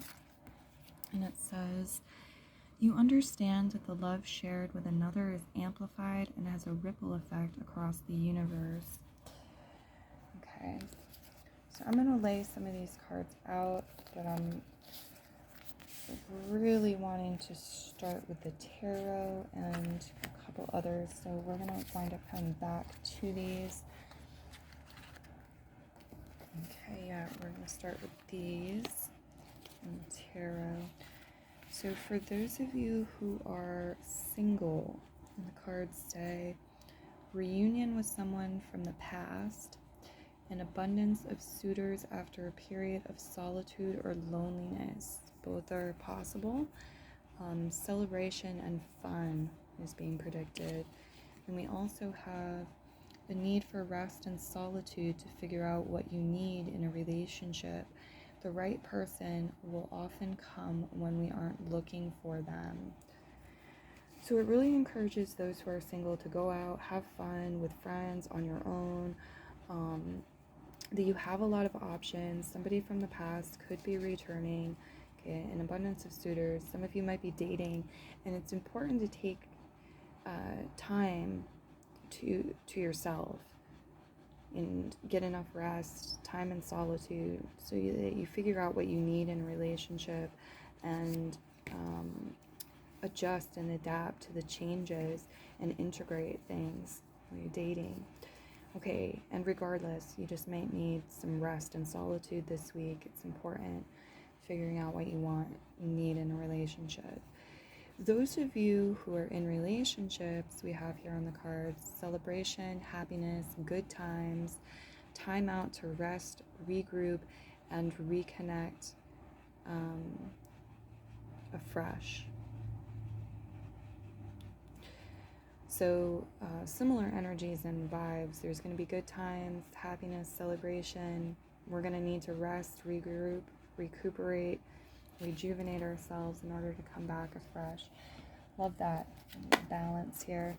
and it says, you understand that the love shared with another is amplified and has a ripple effect across the universe. Okay, so I'm going to lay some of these cards out, but I'm really wanting to start with the tarot and a couple others, so we're going to wind up coming back to these. Okay, yeah, we're going to start with these and tarot. So for those of you who are single, and the cards say, reunion with someone from the past, an abundance of suitors after a period of solitude or loneliness. Both are possible. Celebration and fun is being predicted. And we also have the need for rest and solitude to figure out what you need in a relationship. The right person will often come when we aren't looking for them. So it really encourages those who are single to go out, have fun with friends, on your own, that you have a lot of options. Somebody from the past could be returning, okay, an abundance of suitors. Some of you might be dating, and it's important to take time to yourself and get enough rest, time in solitude, so that you figure out what you need in a relationship and adjust and adapt to the changes and integrate things when you're dating. Okay, and regardless, you just might need some rest and solitude this week. It's important figuring out what you need in a relationship. Those of you who are in relationships, we have here on the cards celebration, happiness, good times, time out to rest, regroup, and reconnect afresh. So similar energies and vibes. There's going to be good times, happiness, celebration. We're going to need to rest, regroup, recuperate, rejuvenate ourselves in order to come back afresh. Love that balance here.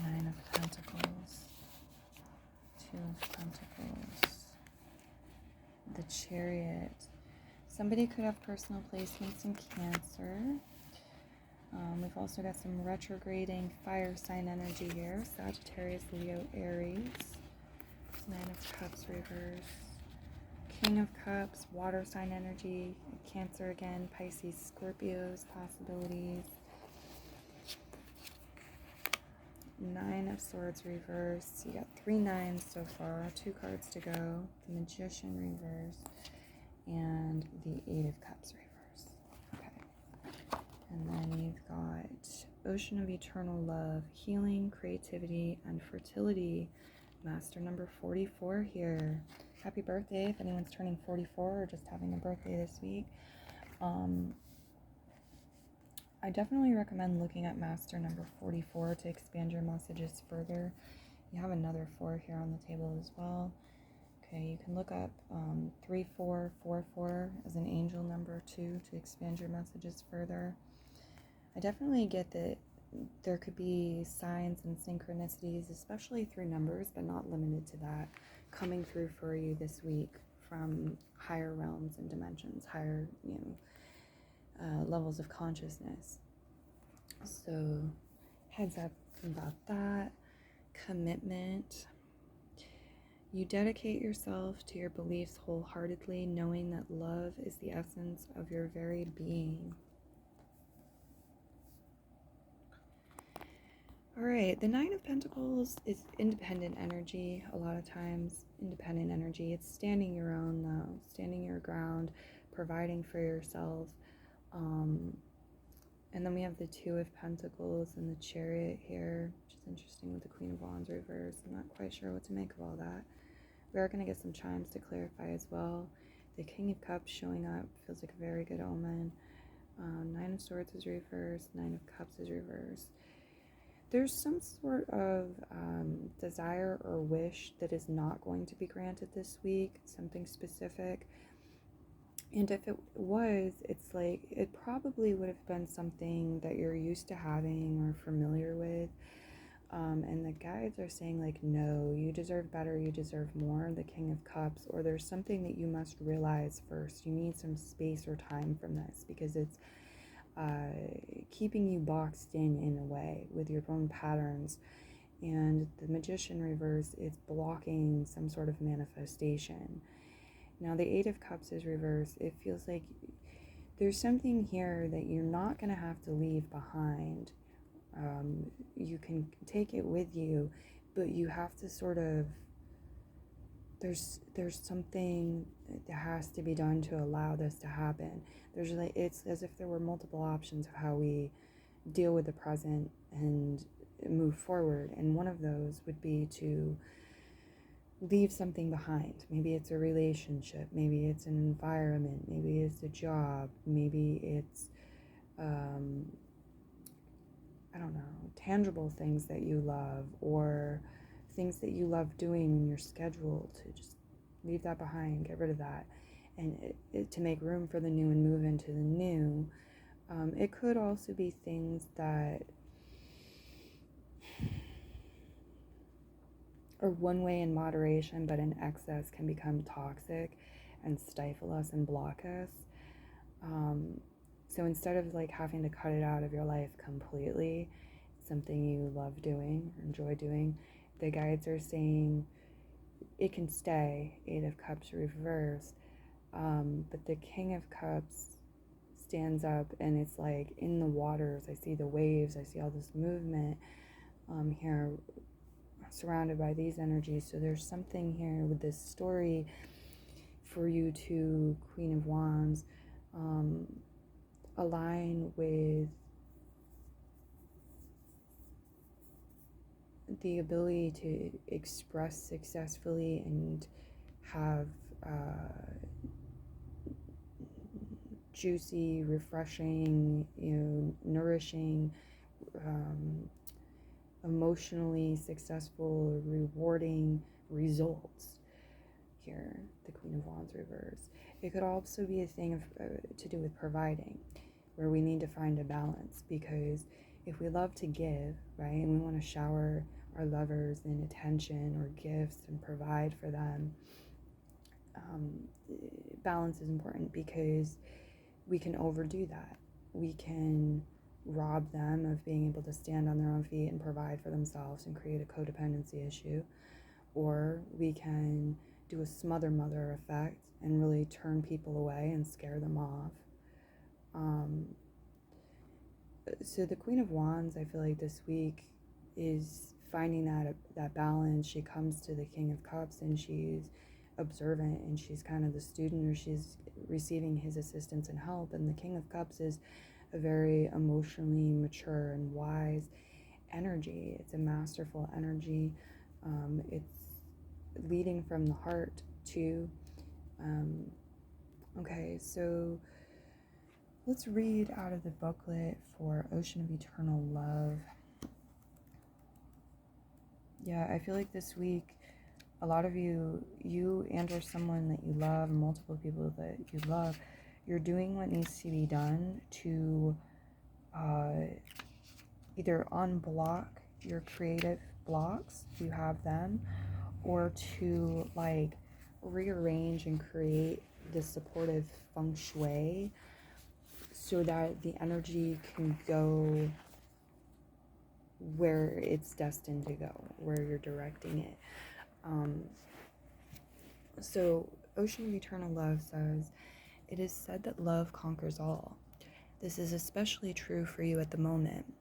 9 of Pentacles, 2 of Pentacles, the Chariot. Somebody could have personal placements in Cancer. We've also got some retrograding fire sign energy here. Sagittarius, Leo, Aries. 9 of Cups reverse. King of Cups, water sign energy. Cancer again, Pisces, Scorpios, possibilities. 9 of Swords reverse. You got 3 9s so far, 2 cards to go. The Magician reverse and the 8 of Cups reverse. Okay. And then you've got Ocean of Eternal Love, healing, creativity, and fertility. Master number 44 here. Happy birthday if anyone's turning 44 or just having a birthday this week. I definitely recommend looking at Master number 44 to expand your messages further. You have another 4 here on the table as well. Okay, you can look up 3444 as an angel number 2 to expand your messages further. I definitely get that there could be signs and synchronicities, especially through numbers, but not limited to that, coming through for you this week from higher realms and dimensions, higher, levels of consciousness. So heads up about that. Commitment. You dedicate yourself to your beliefs wholeheartedly, knowing that love is the essence of your very being. All right, the 9 of Pentacles is independent energy. A lot of times, independent energy. It's standing your own, though, standing your ground, providing for yourself. And then we have the 2 of Pentacles and the Chariot here, which is interesting with the Queen of Wands reversed. I'm not quite sure what to make of all that. We are going to get some chimes to clarify as well. The King of Cups showing up feels like a very good omen. 9 of Swords is reversed. 9 of Cups is reversed. There's some sort of desire or wish that is not going to be granted this week, something specific. And if it was, it's like it probably would have been something that you're used to having or familiar with. And the guides are saying, like, no, you deserve better, you deserve more, the King of Cups, or there's something that you must realize first. You need some space or time from this because it's keeping you boxed in a way with your own patterns. And the Magician reverse, it's blocking some sort of manifestation. Now, the Eight of Cups is reversed. It feels like there's something here that you're not going to have to leave behind. You can take it with you, but you have to sort of, there's something that has to be done to allow this to happen. There's like, it's as if there were multiple options of how we deal with the present and move forward, and one of those would be to leave something behind. Maybe it's a relationship, maybe it's an environment, maybe it's a job, maybe it's I don't know, tangible things that you love, or things that you love doing in your schedule, to just leave that behind, get rid of that, and to make room for the new and move into the new. It could also be things that are one way in moderation, but in excess can become toxic and stifle us and block us. So instead of like having to cut it out of your life completely, something you love doing, enjoy doing, the guides are saying it can stay. Eight of Cups reversed, but the King of Cups stands up, and it's like in the waters. I see the waves, I see all this movement here, surrounded by these energies. So there's something here with this story for you to, Queen of Wands, align with the ability to express successfully and have juicy, refreshing, nourishing, emotionally successful, rewarding results. Here, the Queen of Wands reverse. It could also be a thing of to do with providing, where we need to find a balance, because if we love to give, right, and we want to shower our lovers in attention or gifts and provide for them, balance is important, because we can overdo that. We can rob them of being able to stand on their own feet and provide for themselves and create a codependency issue, or we can do a smother mother effect and really turn people away and scare them off. So the Queen of Wands, I feel like this week is finding that balance. She comes to the King of Cups and she's observant, and she's kind of the student, or she's receiving his assistance and help. And the King of Cups is a very emotionally mature and wise energy. It's a masterful energy. It's leading from the heart too. Okay, so let's read out of the booklet for Ocean of Eternal Love. Yeah, I feel like this week, a lot of you and or someone that you love, multiple people that you love, you're doing what needs to be done to either unblock your creative blocks, if you have them, or to like rearrange and create this supportive feng shui so that the energy can go where it's destined to go, where you're directing it. So Ocean of Eternal Love says, "It is said that love conquers all. This is especially true for you at the moment.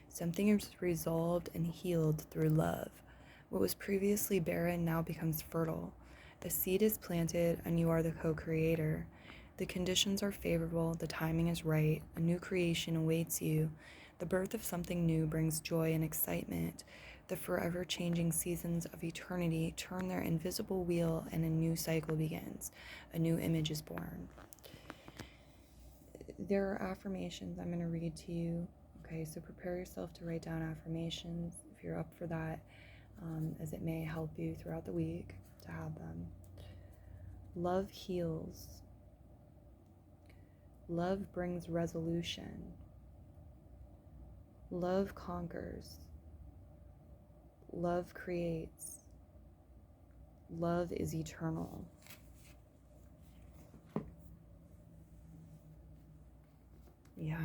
Something is resolved and healed through love. What was previously barren now becomes fertile. The seed is planted and you are the co-creator. The conditions are favorable, the timing is right, a new creation awaits you. The birth of something new brings joy and excitement. The forever changing seasons of eternity turn their invisible wheel and a new cycle begins. A new image is born." There are affirmations I'm going to read to you. Okay, so prepare yourself to write down affirmations if you're up for that, as it may help you throughout the week to have them. Love heals. Love brings resolution. Love conquers. love creates. Love is eternal. Yeah.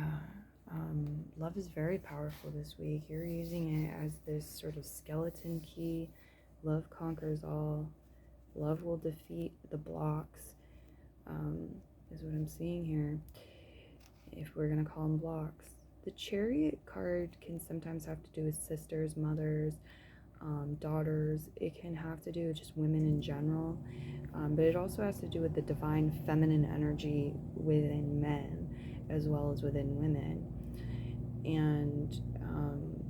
Love is very powerful this week. You're using it as this sort of skeleton key. Love conquers all. Love will defeat the blocks, is what I'm seeing here, if we're going to call them blocks. The Chariot card can sometimes have to do with sisters, mothers, daughters. It can have to do with just women in general, but it also has to do with the divine feminine energy within men as well as within women. And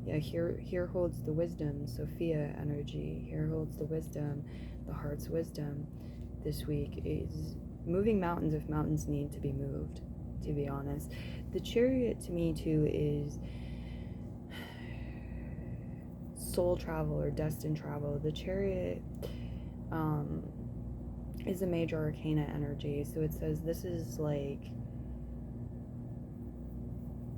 yeah, here holds the wisdom, Sophia energy. Here holds the wisdom, the heart's wisdom. This week is moving mountains if mountains need to be moved, to be honest. The Chariot to me too is soul travel or destined travel. The Chariot is a major arcana energy, so it says this is like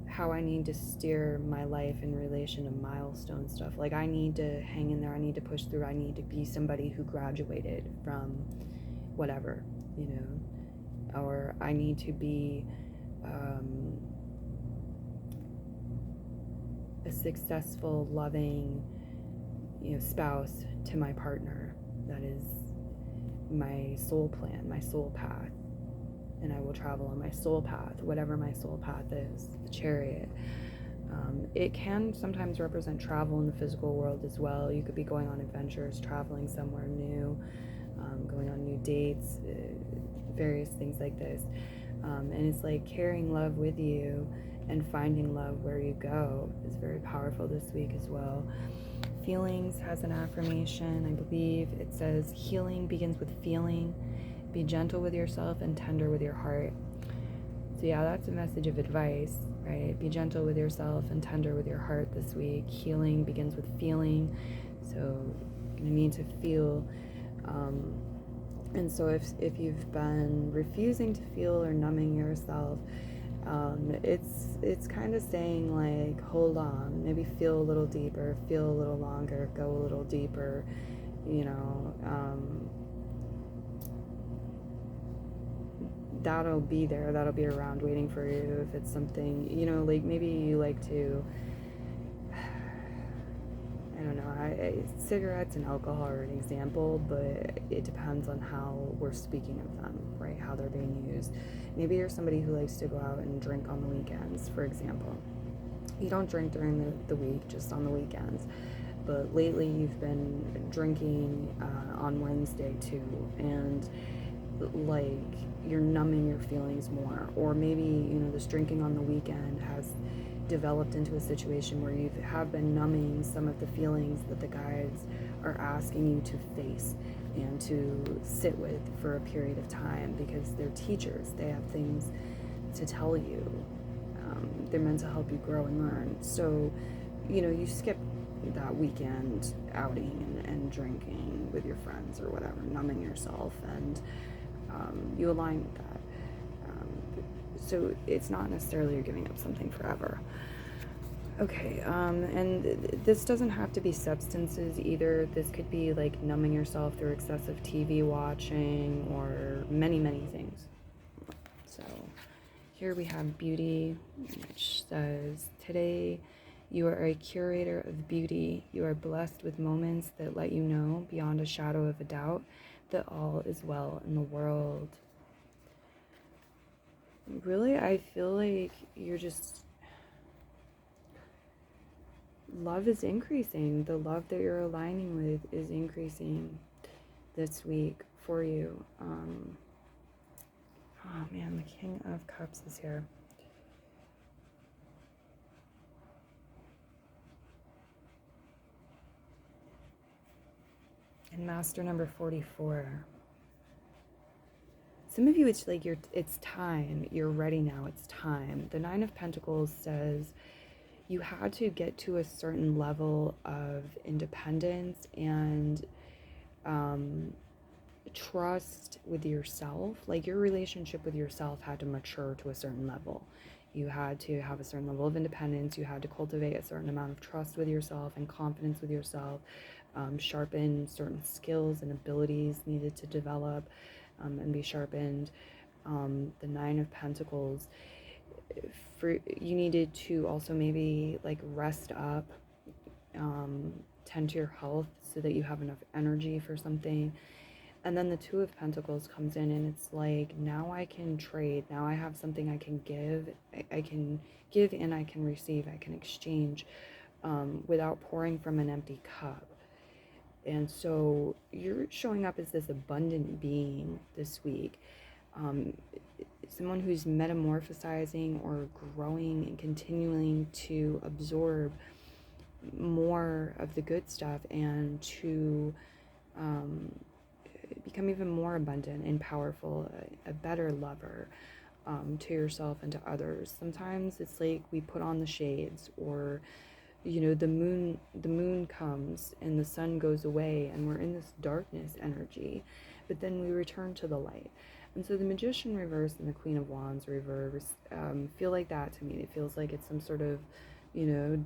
how I need to steer my life in relation to milestone stuff. Like I need to hang in there, I need to push through, I need to be somebody who graduated from whatever, you know, or I need to be a successful, loving, you know, spouse to my partner. That is my soul plan, my soul path. And I will travel on my soul path, whatever my soul path is, the Chariot. It can sometimes represent travel in the physical world as well. You could be going on adventures, traveling somewhere new, going on new dates, various things like this. And it's like carrying love with you and finding love where you go is very powerful this week as well. Feelings has an affirmation, I believe. It says, healing begins with feeling. Be gentle with yourself and tender with your heart. So yeah, that's a message of advice, right? Be gentle with yourself and tender with your heart this week. Healing begins with feeling. So you're gonna need to feel. And so if you've been refusing to feel or numbing yourself, it's kind of saying like, hold on, maybe feel a little deeper, feel a little longer, go a little deeper, you know. That'll be there, that'll be around waiting for you. If it's something, you know, like maybe you like to, I don't know, cigarettes and alcohol are an example, but it depends on how we're speaking of them, right? How they're being used. Maybe you're somebody who likes to go out and drink on the weekends, for example. You don't drink during the week, just on the weekends. But lately you've been drinking on Wednesday too, and like you're numbing your feelings more. Or maybe, you know, this drinking on the weekend has developed into a situation where you have been numbing some of the feelings that the guides are asking you to face and to sit with for a period of time, because they're teachers. They have things to tell you. They're meant to help you grow and learn. So, you know, you skip that weekend outing and drinking with your friends or whatever, numbing yourself, and you align with that. So it's not necessarily you're giving up something forever. Okay, and this doesn't have to be substances either. This could be like numbing yourself through excessive TV watching or many, many things. So here we have beauty, which says, today you are a curator of beauty. You are blessed with moments that let you know beyond a shadow of a doubt that all is well in the world. Really, I feel like you're just, love is increasing. The love that you're aligning with is increasing this week for you. Oh man, the King of Cups is here. And Master number 44. Some of you, it's like it's time. You're ready now. It's time. The Nine of Pentacles says you had to get to a certain level of independence and trust with yourself. Like your relationship with yourself had to mature to a certain level. You had to have a certain level of independence. You had to cultivate a certain amount of trust with yourself and confidence with yourself, sharpen certain skills and abilities needed to develop and be sharpened. The Nine of Pentacles, you needed to also maybe like rest up, tend to your health so that you have enough energy for something. And then the Two of Pentacles comes in, and it's like, now I can trade. Now I have something I can give. I can give and I can receive. I can exchange without pouring from an empty cup. And so you're showing up as this abundant being this week. Someone who's metamorphosizing or growing and continuing to absorb more of the good stuff and to become even more abundant and powerful, a better lover to yourself and to others. Sometimes it's like we put on the shades, or the moon comes and the sun goes away and we're in this darkness energy, but then we return to the light. And so the Magician reverse and the Queen of Wands reverse feel like that to me. It feels like it's some sort of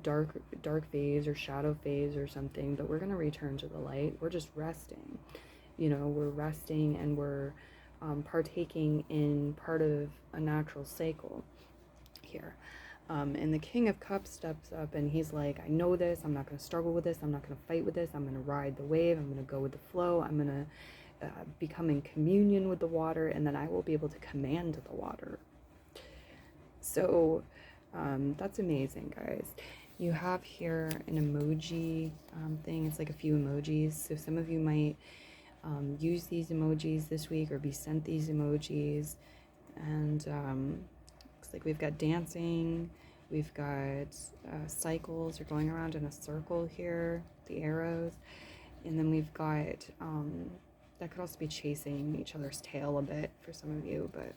dark phase or shadow phase or something, but we're going to return to the light. We're just resting. We're resting, and we're partaking in part of a natural cycle here. And the King of Cups steps up and he's like, I know this. I'm not going to struggle with this. I'm not going to fight with this. I'm going to ride the wave. I'm going to go with the flow. I'm going to become in communion with the water, and then I will be able to command the water. So that's amazing, guys. You have here an emoji thing. It's like a few emojis. So some of you might use these emojis this week or be sent these emojis. And looks like we've got dancing. We've got cycles. You're going around in a circle here, the arrows. And then we've got, that could also be chasing each other's tail a bit for some of you, but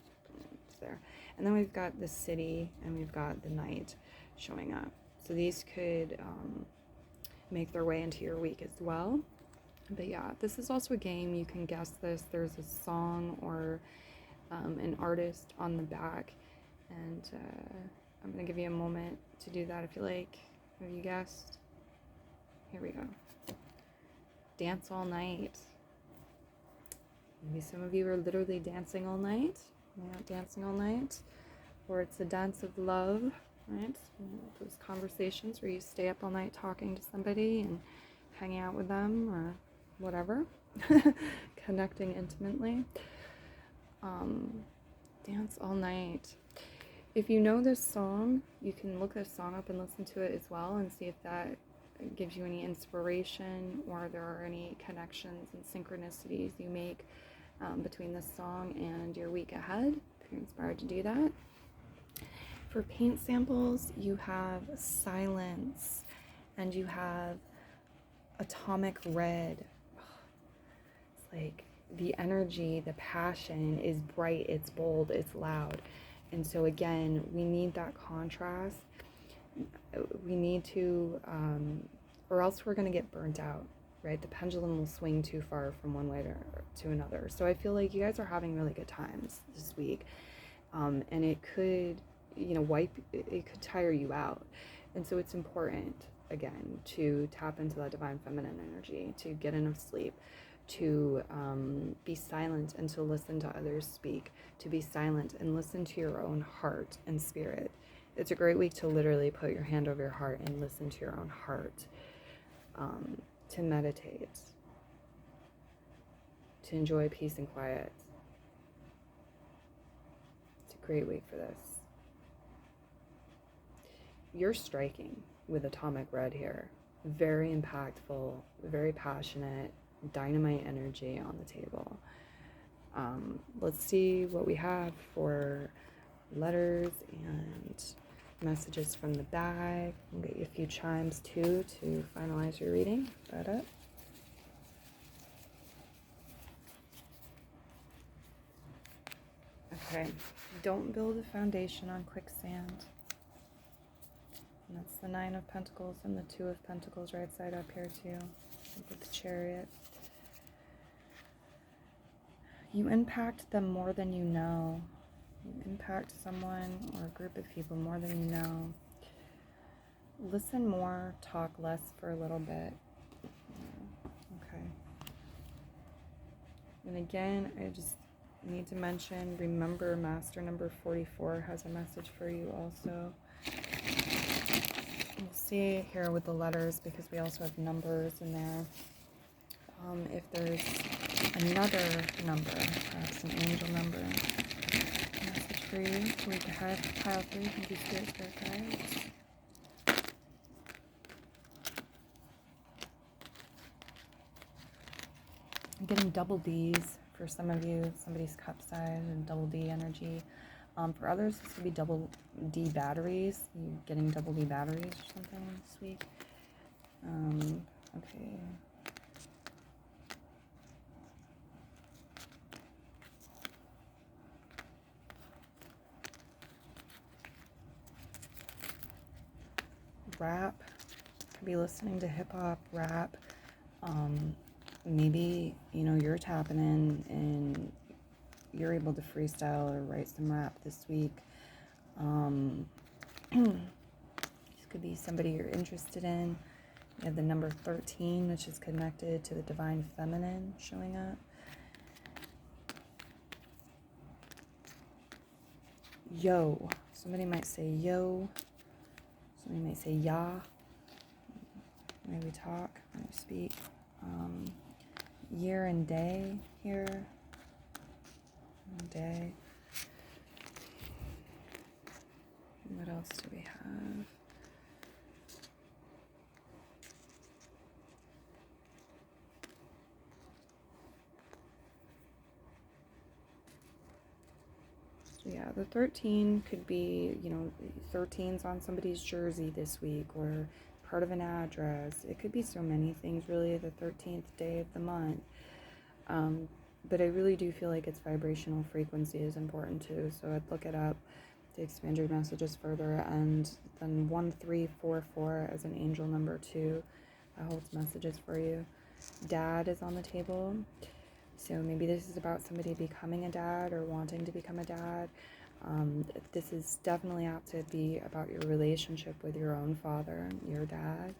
it's there. And then we've got the city, and we've got the knight showing up. So these could make their way into your week as well. But yeah, this is also a game. You can guess this. There's a song or an artist on the back. And I'm going to give you a moment to do that if you like. Have you guessed? Here we go. Dance all night. Maybe some of you are literally dancing all night. You're not dancing all night. Or it's a dance of love, right? Those conversations where you stay up all night talking to somebody and hanging out with them or whatever. Connecting intimately. Dance all night. If you know this song, you can look this song up and listen to it as well and see if that gives you any inspiration or there are any connections and synchronicities you make between this song and your week ahead, if you're inspired to do that. For paint samples, you have silence and you have atomic red. It's like the energy, the passion is bright, it's bold, it's loud. And so again, we need that contrast. We need to, or else we're going to get burnt out, right? The pendulum will swing too far from one way to another. So I feel like you guys are having really good times this week. And it could, it could tire you out. And so it's important, again, to tap into that divine feminine energy, to get enough sleep, to be silent and to listen to others speak, to be silent and listen to your own heart and spirit. It's a great week to literally put your hand over your heart and listen to your own heart, to meditate, to enjoy peace and quiet. It's a great week for this. You're striking with atomic red here. Very impactful, very passionate, dynamite energy on the table. Let's see what we have for letters and messages from the bag. We'll get you a few chimes too to finalize your reading. That up. Okay, don't build a foundation on quicksand. And that's the Nine of Pentacles and the Two of Pentacles right side up here too. With the Chariot. You impact them more than you know. You impact someone or a group of people more than you know. Listen more, talk less for a little bit. Okay. And again, I just need to mention, remember Master number 44 has a message for you also. We'll see here with the letters, because we also have numbers in there. If there's another number, perhaps an angel number, message for you. Week ahead, pile 3, thank you, Spirit Guides. I'm getting double D's for some of you, somebody's cup side, and double D energy. For others, this could be double D batteries. You're getting double D batteries or something this week. Okay. Rap. Could be listening to hip hop, rap. Maybe, you're tapping in and you're able to freestyle or write some rap this week. This could be somebody you're interested in. You have the number 13, which is connected to the divine feminine showing up. Yo. Somebody might say yo. Somebody might say ya. When we talk, when we speak. Year and day here. Day. What else do we have? So yeah, the 13 could be, 13's on somebody's jersey this week, or part of an address. It could be so many things, really, the 13th day of the month. But I really do feel like its vibrational frequency is important too, so I'd look it up to expand your messages further. And then 1344 as an angel number 2 holds messages for you. Dad is on the table, so maybe this is about somebody becoming a dad or wanting to become a dad. This is definitely apt to be about your relationship with your own father, your dad.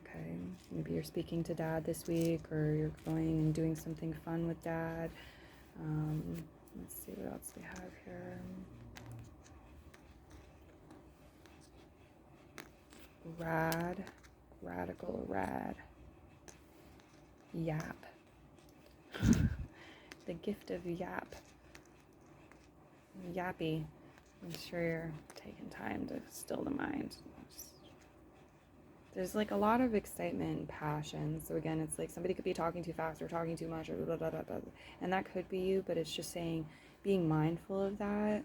Okay, maybe you're speaking to dad this week, or you're going and doing something fun with dad. Let's see what else we have here. Rad, radical, rad. Yap. The gift of yap. Yappy. I'm sure you're taking time to still the mind. There's like a lot of excitement and passion. So again, it's like somebody could be talking too fast or talking too much, or blah, blah, blah, blah. And that could be you, but it's just saying, being mindful of that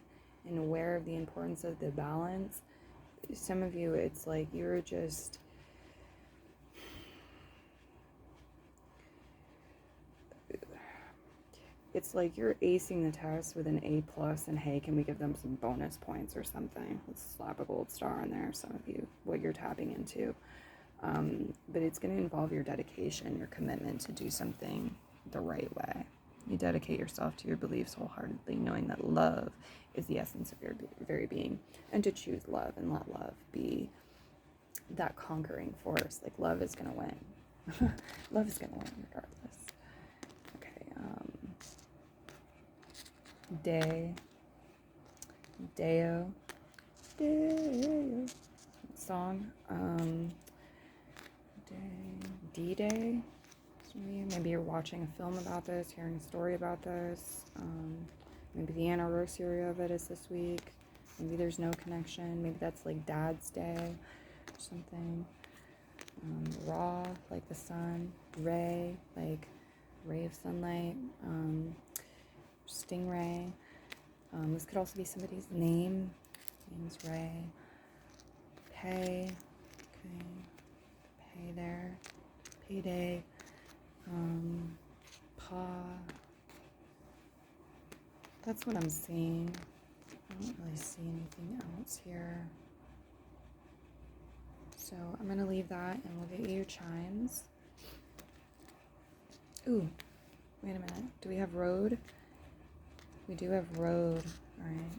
and aware of the importance of the balance. Some of you, it's like you're just, it's like you're acing the test with an A+, and hey, can we give them some bonus points or something? Let's slap a gold star on there, some of you, what you're tapping into. But it's going to involve your dedication, your commitment to do something the right way. You dedicate yourself to your beliefs wholeheartedly, knowing that love is the essence of your very being, and to choose love and let love be that conquering force. Like, love is going to win. Love is going to win regardless. Okay. Day. Deo. Song. D-Day. Maybe you're watching a film about this, hearing a story about this. Maybe the anniversary of it is this week. Maybe there's no connection. Maybe that's like Dad's Day or something. Raw, like the sun. Ray, like ray of sunlight. Stingray. This could also be somebody's name. Name's Ray. Pay. Okay. Pay there. Payday. Paw. That's what I'm seeing. I don't really see anything else here. So I'm going to leave that, and we'll get you your chimes. Ooh, wait a minute. Do we have road? We do have road. right?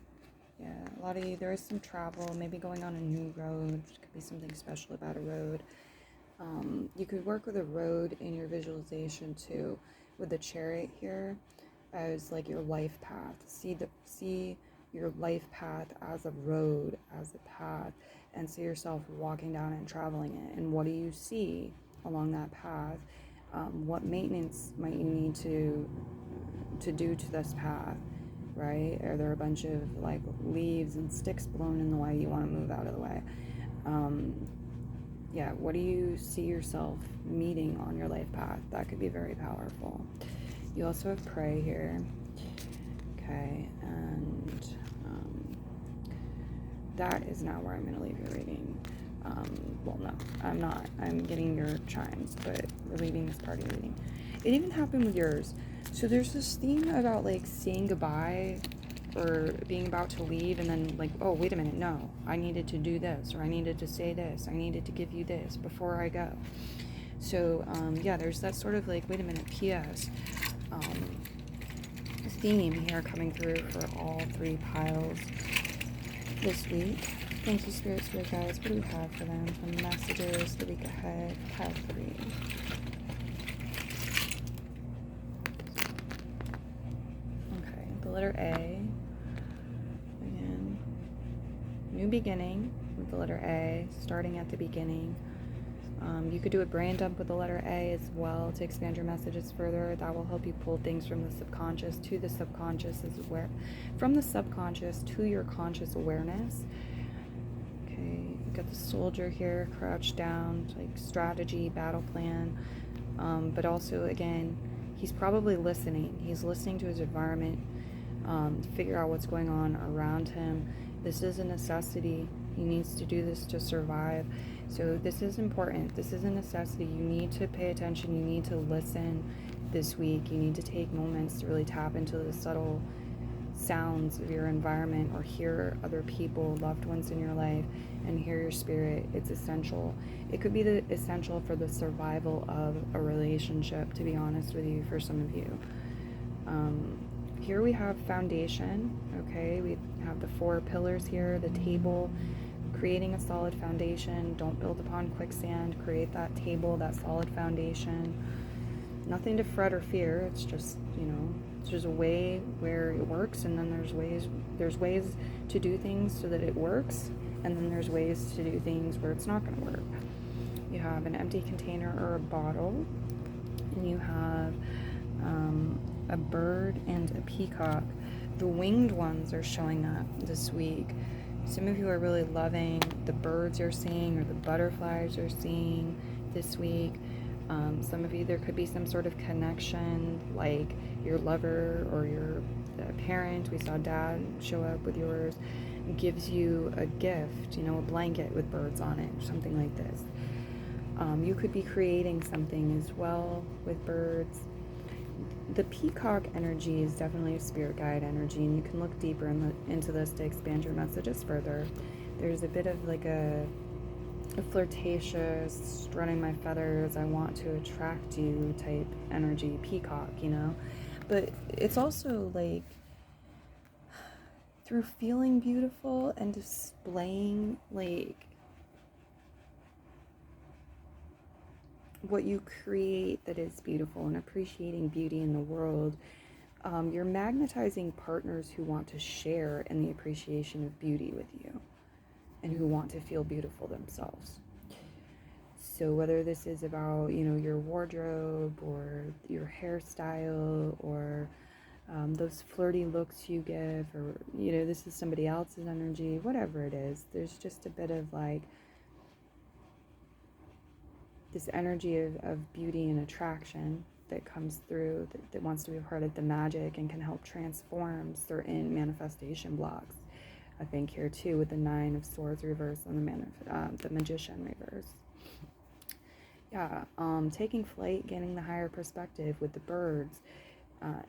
Yeah, a lot of you, there is some travel, maybe going on a new road. There could be something special about a road. You could work with a road in your visualization too, with the chariot here as like your life path. See your life path as a road, as a path, and see yourself walking down and traveling it. And what do you see along that path? What maintenance might you need to do to this path, right? Are there a bunch of like leaves and sticks blown in the way you want to move out of the way? Yeah, what do you see yourself meeting on your life path? That could be very powerful. You also have pray here. Okay, and that is now where I'm going to leave your reading. Well, no, I'm not. I'm getting your chimes, but we're leaving this party reading. It even happened with yours. So there's this theme about like saying goodbye or being about to leave, and then like, oh, wait a minute, no, I needed to do this, or I needed to say this, I needed to give you this before I go. So yeah, there's that sort of like, wait a minute, P.S. Theme here coming through for all three piles this week. Thank you, Spirit Guides. What do we have for them? Some messages the week ahead. Pile 3. Okay, the letter A. Again, new beginning with the letter A, starting at the beginning. You could do a brain dump with the letter A as well to expand your messages further. That will help you pull things from the subconscious to the subconscious, from the subconscious to your conscious awareness. Okay, you've got the soldier here, crouched down, like strategy, battle plan. But also, again, he's probably listening. He's listening to his environment to figure out what's going on around him. This is a necessity. He needs to do this to survive. So this is important. This is a necessity. You need to pay attention. You need to listen this week. You need to take moments to really tap into the subtle sounds of your environment, or hear other people, loved ones in your life, and hear your spirit. It's essential. It could be essential for the survival of a relationship, to be honest with you, for some of you. Here we have foundation. Okay, we have the 4 pillars here, the table, creating a solid foundation. Don't build upon quicksand. Create that table, that solid foundation. Nothing to fret or fear. It's just, it's just a way where it works, and then there's ways to do things so that it works, and then there's ways to do things where it's not going to work. You have an empty container or a bottle, and you have a bird and a peacock. The winged ones are showing up this week. Some of you are really loving the birds you're seeing, or the butterflies you're seeing this week. Some of you, there could be some sort of connection, like your lover or your parent. We saw dad show up with yours. Gives you a gift, a blanket with birds on it, or something like this. You could be creating something as well with birds. The peacock energy is definitely a spirit guide energy, and you can look deeper into this to expand your messages further. There's a bit of like a flirtatious, strutting my feathers, I want to attract you type energy, peacock, But it's also like through feeling beautiful and displaying like what you create that is beautiful, and appreciating beauty in the world. You're magnetizing partners who want to share in the appreciation of beauty with you, and who want to feel beautiful themselves. So whether this is about, your wardrobe, or your hairstyle, or those flirty looks you give, or, this is somebody else's energy, whatever it is, there's just a bit of like this energy of beauty and attraction that comes through, that wants to be a part of the magic and can help transform certain manifestation blocks. I think here too, with the 9 of Swords reverse and the Magician reverse. Yeah, taking flight, gaining the higher perspective with the birds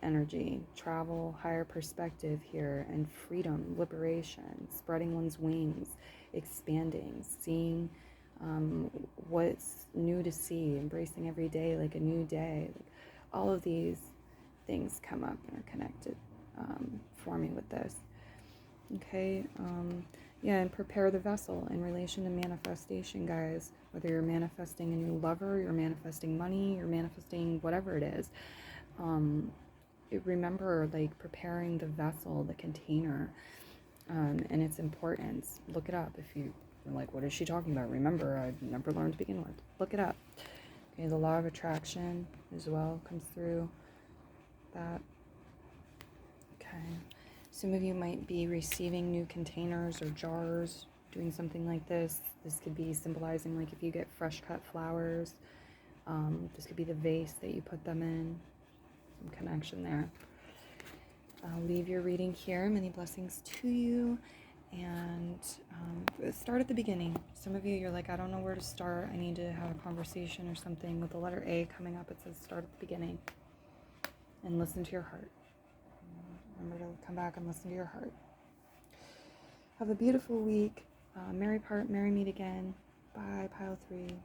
energy, travel, higher perspective here, and freedom, liberation, spreading one's wings, expanding, seeing what's new to see, embracing every day like a new day. Like, all of these things come up and are connected for me with this. Okay, yeah, and prepare the vessel in relation to manifestation, guys. Whether you're manifesting a new lover, you're manifesting money, you're manifesting whatever it is. Remember, like, preparing the vessel, the container, and its importance. Look it up if you're like, what is she talking about? Remember, I've never learned to begin with. Look it up. Okay, the law of attraction as well comes through that. Okay. Some of you might be receiving new containers or jars, doing something like this. This could be symbolizing, like, if you get fresh cut flowers. This could be the vase that you put them in. Some connection there. I'll leave your reading here. Many blessings to you. And start at the beginning. Some of you, you're like, I don't know where to start. I need to have a conversation or something. With the letter A coming up, it says start at the beginning. And listen to your heart. Remember to come back and listen to your heart. Have a beautiful week. Merry meet again. Bye, pile 3.